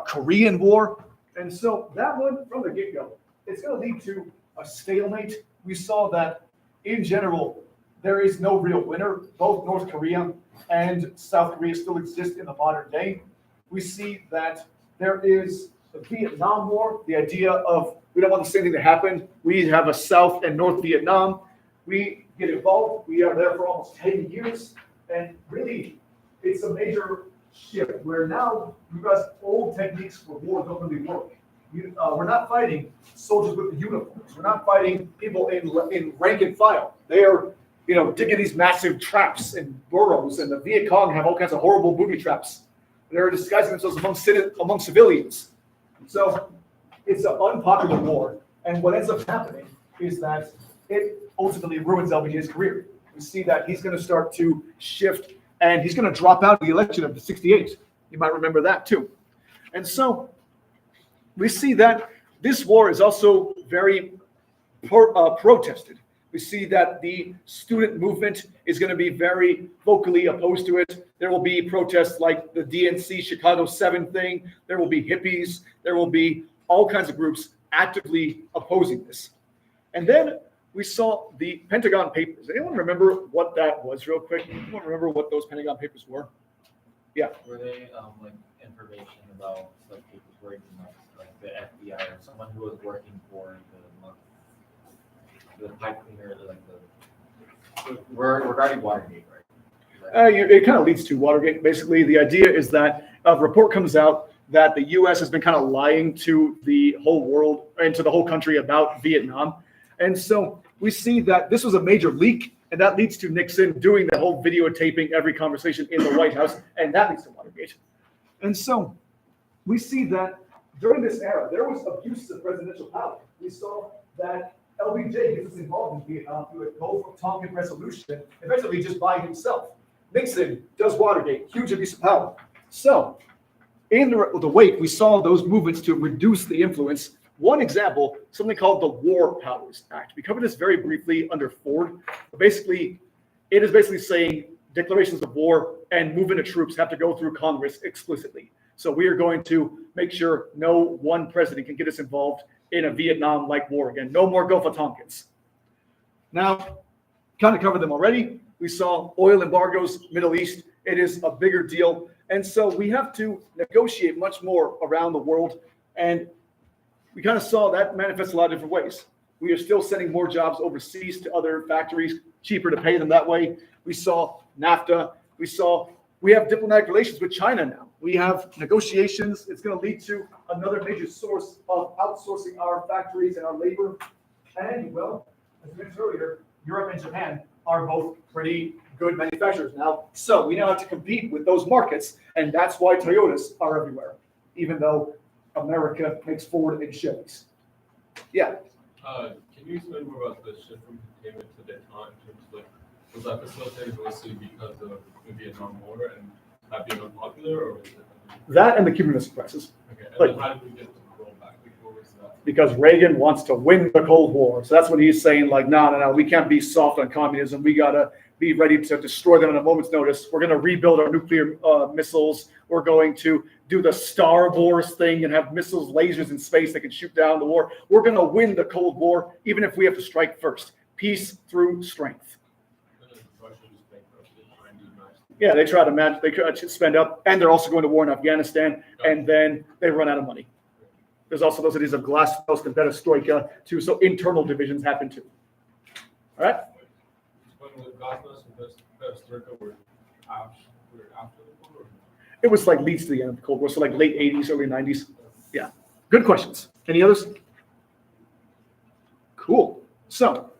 Korean War, and so that one from the get-go, it's going to lead to a stalemate. We saw that in general, there is no real winner. Both North Korea and South Korea still exist in the modern day. We see that there is the Vietnam War, the idea of we don't want the same thing to happen. We have a South and North Vietnam. We get involved. We are there for almost 10 years. And really, it's a major shift where now you guys old techniques for war don't really work. We're not fighting soldiers with the uniforms. We're not fighting people in rank and file. They are, digging these massive traps and burrows, and the Viet Cong have all kinds of horrible booby traps. They're disguising themselves among civilians. So it's an unpopular war, and what ends up happening is that it ultimately ruins LBJ's career. We see that he's going to start to shift, and he's going to drop out of the election of '68. You might remember that too. And so we see that this war is also very protested. We see that the student movement is going to be very vocally opposed to it. There will be protests like the DNC Chicago 7 thing. There will be hippies. There will be all kinds of groups actively opposing this. And then we saw the Pentagon Papers. Anyone remember what that was real quick? Anyone remember what those Pentagon Papers were? Yeah. Were they like information about like people working like the FBI or someone who was working for the pipe cleaner, like regarding Watergate, right? It kind of leads to Watergate. Basically, the idea is that a report comes out that the U.S. has been kind of lying to the whole world and to the whole country about Vietnam. And so we see that this was a major leak, and that leads to Nixon doing the whole videotaping every conversation in the White House, and that leads to Watergate. And so we see that during this era, there was abuse of presidential power. We saw that LBJ gets involved in Vietnam through a Gulf of Tonkin resolution, eventually just by himself. Nixon does Watergate, huge abuse of power. So in the wake, we saw those movements to reduce the influence. One example, something called the War Powers Act. We covered this very briefly under Ford. Basically, it is basically saying declarations of war and movement of troops have to go through Congress explicitly. So we are going to make sure no one president can get us involved in a Vietnam-like war again. No more Gulf of Tonkins. Now, kind of covered them already. We saw oil embargoes, Middle East. It is a bigger deal. And so we have to negotiate much more around the world. And we kind of saw that manifest a lot of different ways. We are still sending more jobs overseas to other factories, cheaper to pay them that way. We saw NAFTA. We have diplomatic relations with China now. We have negotiations. It's going to lead to another major source of outsourcing our factories and our labor. And, well, as I mentioned earlier, Europe and Japan are both pretty good manufacturers now. So we now have to compete with those markets. And that's why Toyotas are everywhere, even though America makes Ford and Chevys. Yeah. Can you explain more about the shift from containment to détente in terms of, like, was that facilitated mostly because of the Vietnam War and that being unpopular, or was it? That and the Cuban Missile Crisis. Okay, and Like, then how did we get to the rollback? Like, what was that? Because Reagan wants to win the Cold War. So that's what he's saying, like, no, we can't be soft on communism. We got to be ready to destroy them at a moment's notice. We're going to rebuild our nuclear missiles. We're going to do the Star Wars thing and have missiles, lasers in space that can shoot down the war. We're going to win the Cold War, even if we have to strike first. Peace through strength. Yeah, they try to spend up, and they're also going to war in Afghanistan, and then they run out of money. There's also those ideas of glasnost and perestroika, too, so internal divisions happen too. All right? It was like leads to the end of the Cold War, so like late 80s, early 90s. Yeah. Good questions. Any others? Cool. So,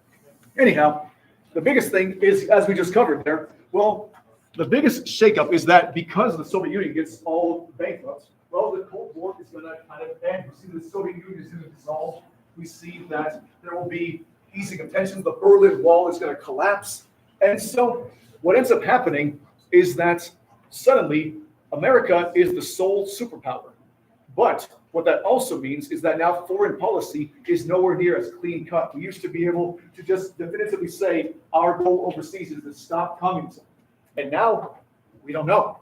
anyhow, the biggest thing is, as we just covered there, well, the biggest shakeup is that because the Soviet Union gets all bankrupt, well, the Cold War going to kind of end. We see the Soviet Union is going to dissolve. We see that there will be easing of tensions. The Berlin Wall is going to collapse. And so what ends up happening is that suddenly America is the sole superpower. But what that also means is that now foreign policy is nowhere near as clean cut. We used to be able to just definitively say our goal overseas is to stop communism. And now we don't know.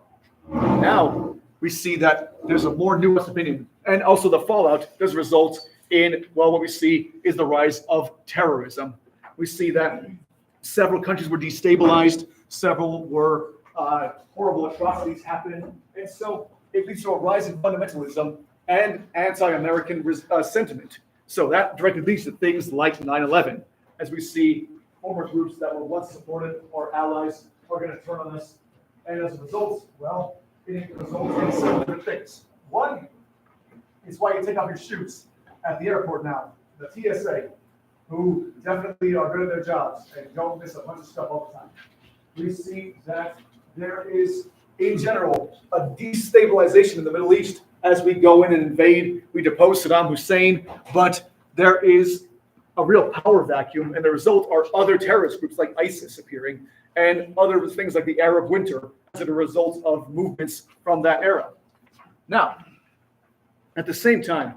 Now we see that there's a more nuanced opinion. And also the fallout does result in, well, what we see is the rise of terrorism. We see that several countries were destabilized, several were horrible atrocities happened. And so it leads to a rise in fundamentalism and anti-American sentiment. So that directly leads to things like 9/11, as we see former groups that were once supported or allies are going to turn on us. And as a result, well, it results in several different things. One is why you take off your shoes at the airport now. The TSA, who definitely are good at their jobs and don't miss a bunch of stuff all the time. We see that there is, in general, a destabilization in the Middle East as we go in and invade. We depose Saddam Hussein, but there is a real power vacuum, and the result are other terrorist groups like ISIS appearing and other things like the Arab Winter as a result of movements from that era. Now, at the same time,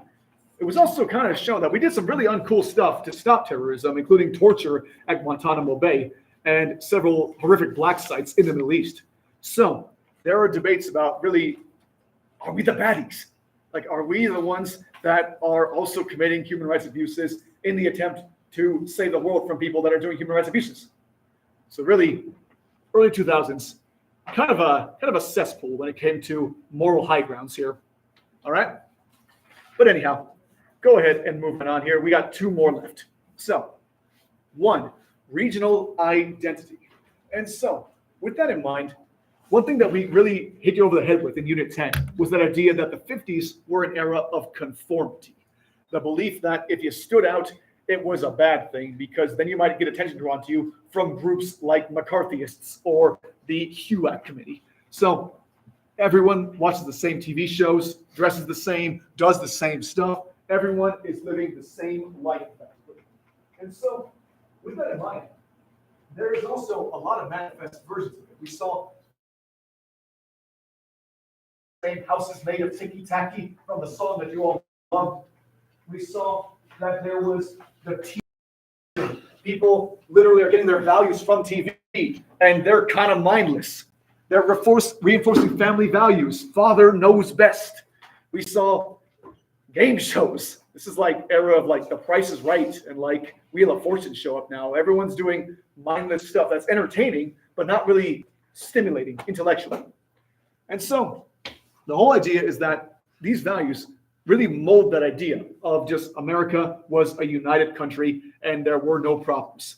it was also kind of shown that we did some really uncool stuff to stop terrorism, including torture at Guantanamo Bay and several horrific black sites in the Middle East. So there are debates about really, are we the baddies? Like, are we the ones that are also committing human rights abuses in the attempt to save the world from people that are doing human rights abuses? So really, early 2000s, kind of a cesspool when it came to moral high grounds here. All right? But anyhow, go ahead and move on here. We got two more left. So, one, regional identity. And so, with that in mind, one thing that we really hit you over the head with in Unit 10 was that idea that the 50s were an era of conformity. The belief that if you stood out, it was a bad thing because then you might get attention drawn to you from groups like McCarthyists or the HUAC committee. So everyone watches the same TV shows, dresses the same, does the same stuff. Everyone is living the same life. And so with that in mind, there is also a lot of manifest versions of it. We saw same houses made of ticky-tacky from the song that you all love. We saw that there was the TV. People literally are getting their values from TV, and they're kind of mindless. They're reinforcing family values. Father knows best. We saw game shows. This is like era of like The Price is Right and like Wheel of Fortune show up now. Everyone's doing mindless stuff that's entertaining, but not really stimulating intellectually. And so the whole idea is that these values really mold that idea of just America was a united country and there were no problems.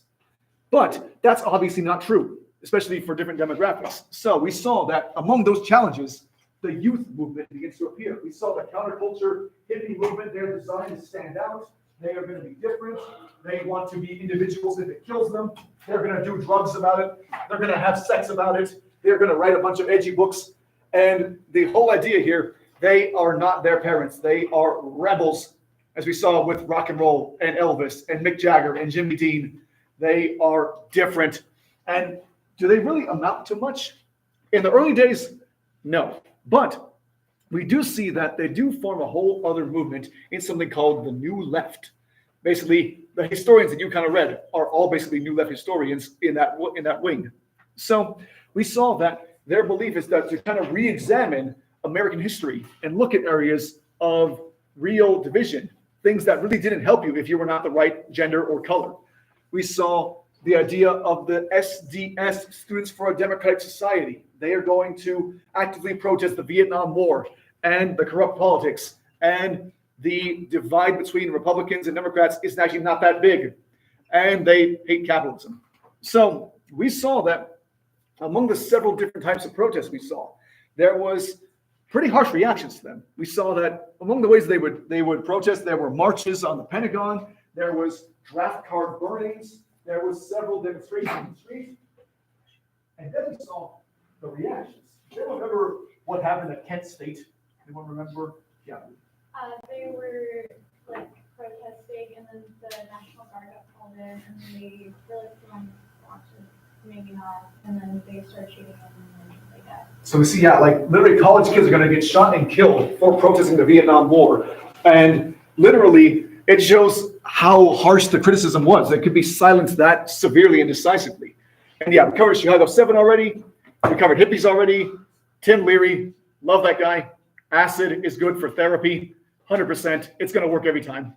But that's obviously not true, especially for different demographics. So we saw that among those challenges, the youth movement begins to appear. We saw the counterculture hippie movement. They're designed to stand out. They are going to be different. They want to be individuals if it kills them. They're going to do drugs about it. They're going to have sex about it. They're going to write a bunch of edgy books. And the whole idea here, they are not their parents. They are rebels, as we saw with rock and roll and Elvis and Mick Jagger and Jimmy Dean. They are different. And do they really amount to much? In the early days, no. But we do see that they do form a whole other movement in something called the New Left. Basically, the historians that you kind of read are all basically New Left historians in that wing. So we saw that their belief is that to kind of re-examine American history and look at areas of real division, things that really didn't help you if you were not the right gender or color. We saw the idea of the SDS, Students for a Democratic Society. They are going to actively protest the Vietnam War and the corrupt politics. And the divide between Republicans and Democrats is actually not that big. And they hate capitalism. So we saw that among the several different types of protests we saw, there was pretty harsh reactions to them. We saw that among the ways they would protest, there were marches on the Pentagon, there was draft card burnings, there was several demonstrations in the street, and then we saw the reactions. Do you remember what happened at Kent State? Anyone remember? Yeah. They were like protesting, and then the National Guard got called in, and then they were like, "Come on, maybe not," and then they started shooting them, and then like that. So we see, yeah, like literally college kids are going to get shot and killed for protesting the Vietnam War. And literally, it shows how harsh the criticism was. It could be silenced that severely and decisively. And yeah, we covered Chicago 7 already. We covered hippies already. Tim Leary, love that guy. Acid is good for therapy, 100%. It's going to work every time.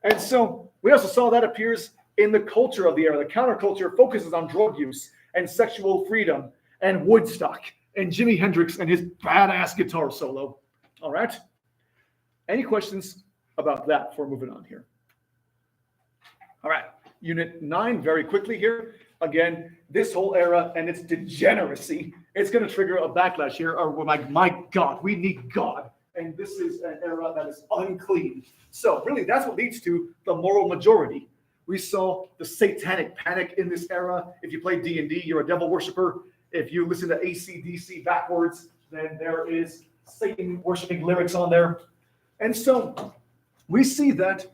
And so we also saw that appears in the culture of the era. The counterculture focuses on drug use and sexual freedom and Woodstock and Jimi Hendrix and his badass guitar solo. All right. Any questions about that before moving on here? All right. Unit 9, very quickly here. Again, this whole era and its degeneracy, it's going to trigger a backlash here. Or we're like, my God, we need God. And this is an era that is unclean. So really, that's what leads to the moral majority. We saw the satanic panic in this era. If you play D&D, you're a devil worshiper. If you listen to AC/DC backwards, then there is Satan worshiping lyrics on there. And so we see that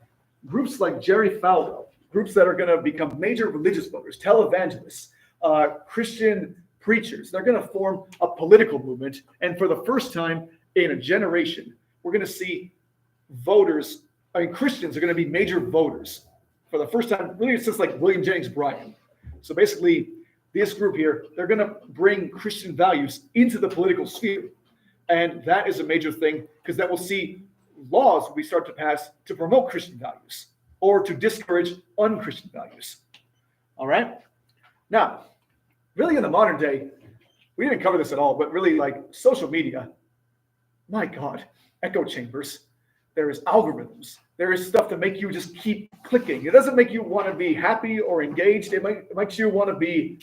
groups like Jerry Falwell, groups that are going to become major religious voters, televangelists, Christian preachers, they're going to form a political movement. And for the first time in a generation, we're going to see voters, Christians are going to be major voters for the first time, really since like William Jennings Bryan. So basically, this group here, they're going to bring Christian values into the political sphere. And that is a major thing because that will see laws we start to pass to promote Christian values or to discourage unchristian values. All right? Now, really in the modern day, we didn't cover this at all, but really like social media, my God, echo chambers. There is algorithms. There is stuff to make you just keep clicking. It doesn't make you want to be happy or engaged. It makes you want to be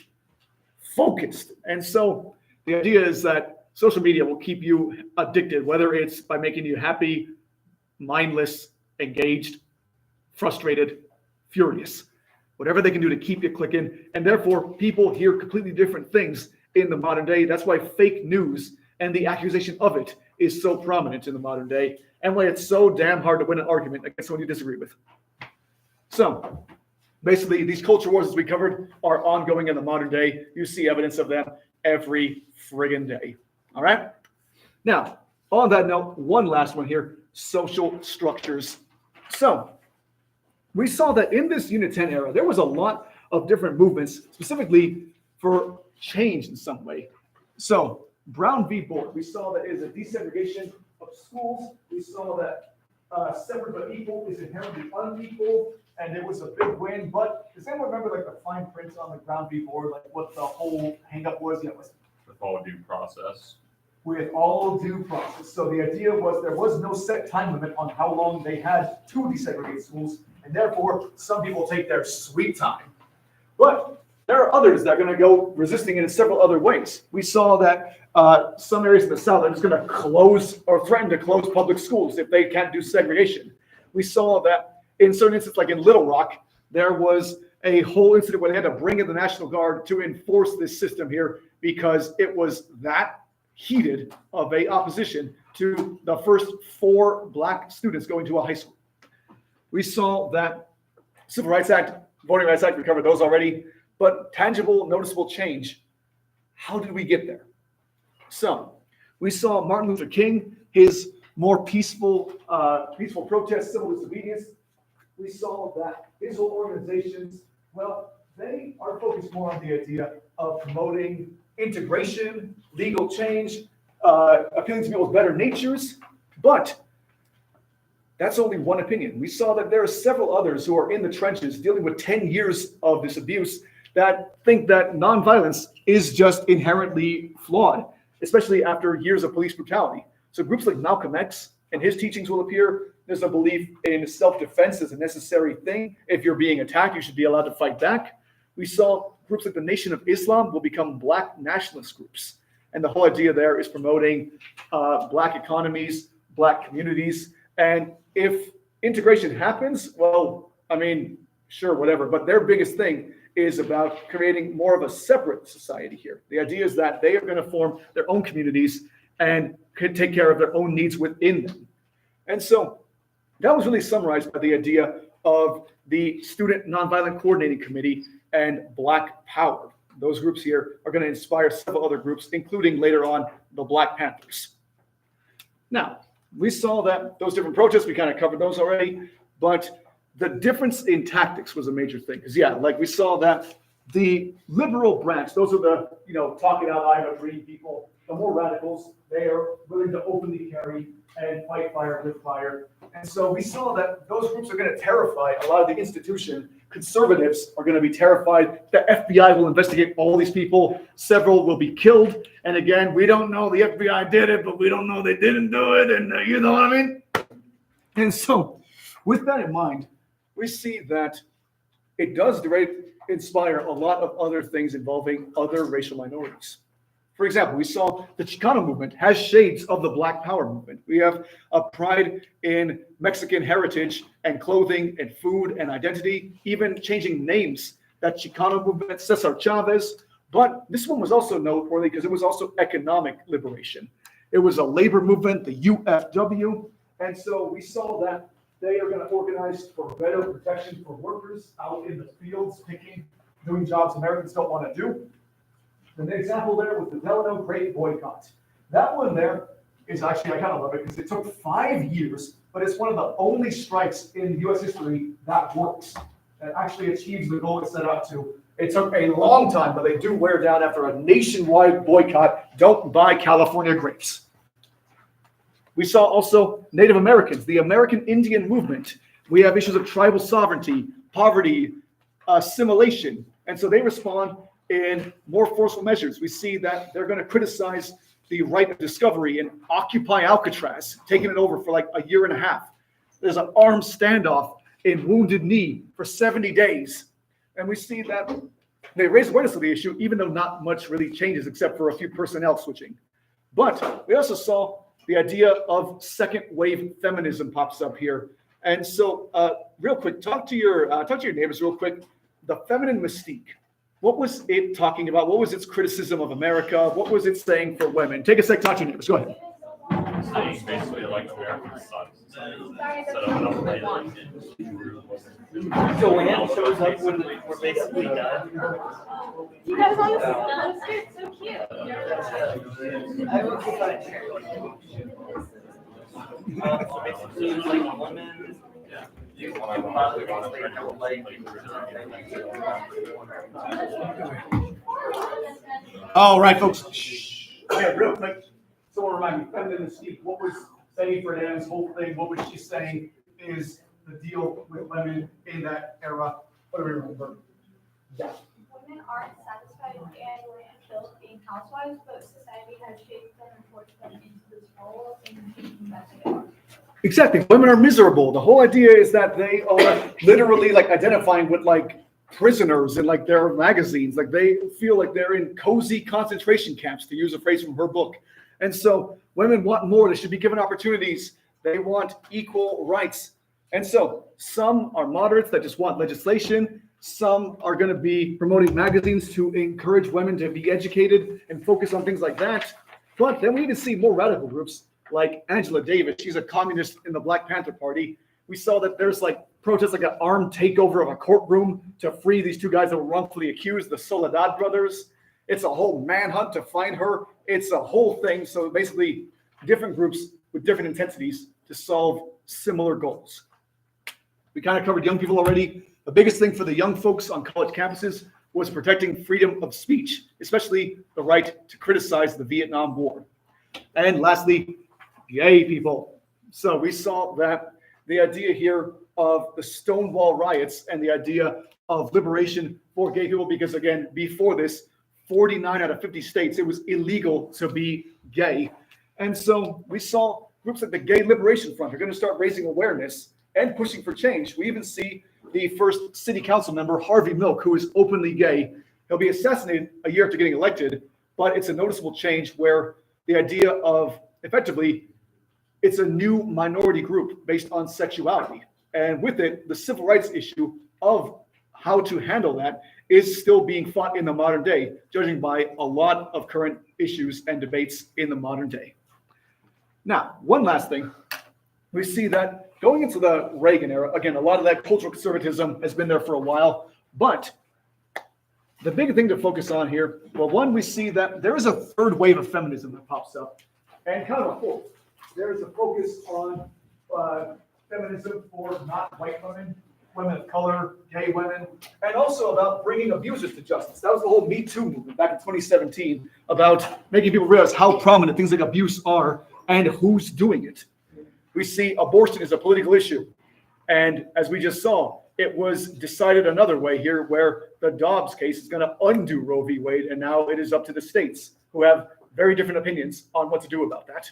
focused. And so the idea is that social media will keep you addicted, whether it's by making you happy, mindless, engaged, frustrated, furious, whatever they can do to keep you clicking. And therefore, people hear completely different things in the modern day. That's why fake news and the accusation of it is so prominent in the modern day, and why it's so damn hard to win an argument against someone you disagree with. So basically, these culture wars, as we covered, are ongoing in the modern day. You see evidence of them every friggin' day. All right? Now, on that note, one last one here, social structures. So we saw that in this Unit 10 era, there was a lot of different movements, specifically for change in some way. So Brown v. Board, we saw that is a desegregation of schools. We saw that separate but equal is inherently unequal, and it was a big win. But does anyone remember like the fine print on the Brown v. Board, like what the whole hang-up was? Yeah, with all due process. With all due process. So the idea was there was no set time limit on how long they had to desegregate schools, and therefore some people take their sweet time. But there are others that are going to go resisting it in several other ways. We saw that some areas in the South are just going to close or threaten to close public schools if they can't do segregation. We saw that in certain instances, like in Little Rock, there was a whole incident where they had to bring in the National Guard to enforce this system here because it was that heated of a opposition to the first 4 black students going to a high school. We saw that Civil Rights Act, Voting Rights Act, we covered those already, but tangible, noticeable change. How did we get there? So we saw Martin Luther King, his more peaceful protest, civil disobedience. We saw that his whole organizations, well, they are focused more on the idea of promoting integration, legal change, appealing to people's better natures, but that's only one opinion. We saw that there are several others who are in the trenches dealing with 10 years of this abuse that think that nonviolence is just inherently flawed, especially after years of police brutality. So groups like Malcolm X and his teachings will appear. There's a belief in self-defense as a necessary thing. If you're being attacked, you should be allowed to fight back. We saw groups like the Nation of Islam will become black nationalist groups. And the whole idea there is promoting black economies, black communities. And if integration happens, well, I mean, sure, whatever. But their biggest thing is about creating more of a separate society here. The idea is that they are going to form their own communities and could take care of their own needs within them. And so that was really summarized by the idea of the Student Nonviolent Coordinating Committee and Black Power. Those groups here are going to inspire several other groups, including later on the Black Panthers. Now, we saw that those different protests, we kind of covered those already, but the difference in tactics was a major thing. Because yeah, like we saw that the liberal branch, those are the, talking out I have a dream people, the more radicals, they are willing to openly carry and fight fire with fire. And so we saw that those groups are going to terrify a lot of the institution. Conservatives are going to be terrified. The FBI will investigate all these people. Several will be killed. And again, we don't know the FBI did it, but we don't know they didn't do it. And you know what I mean? And so with that in mind, we see that it does inspire a lot of other things involving other racial minorities. For example, we saw the Chicano movement has shades of the Black Power movement. We have a pride in Mexican heritage and clothing and food and identity, even changing names. That Chicano movement, Cesar Chavez. But this one was also noteworthy because it was also economic liberation. It was a labor movement, the UFW. And so we saw that they are going to organize for better protection for workers out in the fields, doing jobs Americans don't want to do. And the example there was the Delano Great Boycott. That one there is actually, I kind of love it because it took 5 years, but it's one of the only strikes in U.S. history that works, that actually achieves the goal it set out to. It took a long time, but they do wear down after a nationwide boycott. Don't buy California grapes. We saw also Native Americans, the American Indian movement. We have issues of tribal sovereignty, poverty, assimilation. And so they respond in more forceful measures. We see that they're going to criticize the right of discovery and occupy Alcatraz, taking it over for like a year and a half. There's an armed standoff in Wounded Knee for 70 days. And we see that they raise awareness of the issue, even though not much really changes except for a few personnel switching. But we also saw the idea of second wave feminism pops up here. And so real quick, talk to your neighbors real quick. The feminine mystique. What was it talking about? What was its criticism of America? What was it saying for women? Take a sec, talk to your neighbors. Go ahead. Saying basically like American sucks. Instead of another way like So when it shows up when we're basically done. You guys all look so cute. I will keep on so basically it's like women. All right, folks. Okay, real quick. Someone remind me, feminine mystique. What was Betty Friedan's whole thing? What was she saying is the deal with women in that era? What do we remember? Yeah. Women aren't satisfied and killed being housewives, but society has shaped them and forced them into this role and thinking that they are. Exactly. Women are miserable. The whole idea is that they are literally like identifying with like prisoners in like their magazines. Like they feel like they're in cozy concentration camps, to use a phrase from her book. And so women want more. They should be given opportunities. They want equal rights. And so some are moderates that just want legislation. Some are going to be promoting magazines to encourage women to be educated and focus on things like that. But then we need to see more radical groups like Angela Davis. She's a communist in the Black Panther Party. We saw that there's like protests, like an armed takeover of a courtroom to free these two guys that were wrongfully accused, the Soledad brothers. It's a whole manhunt to find her. It's a whole thing. So basically, different groups with different intensities to solve similar goals. We kind of covered young people already. The biggest thing for the young folks on college campuses was protecting freedom of speech, especially the right to criticize the Vietnam War. And lastly, gay people. So we saw that the idea here of the Stonewall riots and the idea of liberation for gay people, because again, before this, 49 out of 50 states, it was illegal to be gay. And so we saw groups like the Gay Liberation Front are going to start raising awareness and pushing for change. We even see the first city council member, Harvey Milk, who is openly gay. He'll be assassinated a year after getting elected, but it's a noticeable change where the idea of effectively, it's a new minority group based on sexuality. And with it, the civil rights issue of how to handle that is still being fought in the modern day, judging by a lot of current issues and debates in the modern day. Now, one last thing. we see that going into the Reagan era, again, a lot of that cultural conservatism has been there for a while, but the big thing to focus on here, well, one, we see that there is a third wave of feminism that pops up, and kind of a fourth. There is a focus on feminism for not white women, women of color, gay women, and also about bringing abusers to justice. That was the whole Me Too movement back in 2017, about making people realize how prominent things like abuse are and who's doing it. We see abortion is a political issue, and as we just saw, it was decided another way here, where the Dobbs case is going to undo Roe v. Wade, and now it is up to the states, who have very different opinions on what to do about that.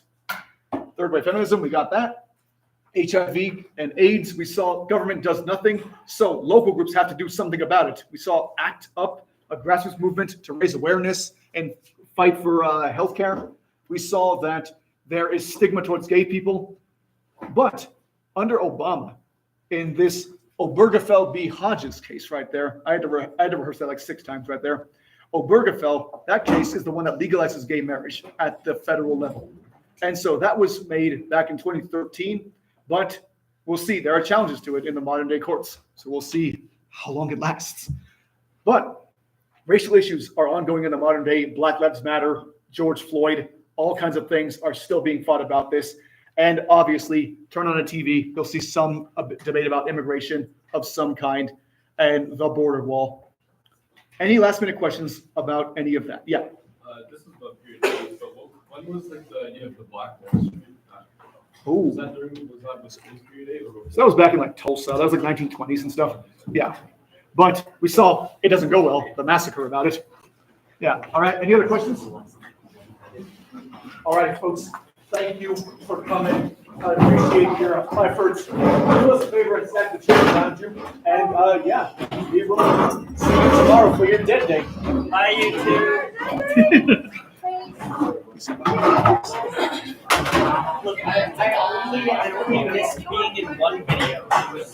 Third wave feminism, we got that. HIV and AIDS, we saw government does nothing, so local groups have to do something about it. We saw ACT UP, a grassroots movement to raise awareness and fight for healthcare. We saw that there is stigma towards gay people, but under Obama, in this Obergefell v. Hodges case right there, I had to rehearse that like 6 times right there. Obergefell, that case is the one that legalizes gay marriage at the federal level. And so that was made back in 2013, but we'll see. There are challenges to it in the modern day courts. So we'll see how long it lasts. But racial issues are ongoing in the modern day. Black Lives Matter, George Floyd, all kinds of things are still being fought about this. And obviously, turn on a TV, you'll see some debate about immigration of some kind and the border wall. Any last minute questions about any of that? Yeah. This is about period. So when was like the idea of the Black Wall Street? Oh, Was that the police period or? so that was back in like Tulsa. That was like 1920s and stuff. Yeah. But we saw it doesn't go well, the massacre about it. Yeah. All right. Any other questions? All right, folks. Thank you for coming. I appreciate your efforts. Do us a favor and stack the chair around you. And yeah, we will see you tomorrow for your dead day. Bye, YouTube. Look, I only missed being in one video.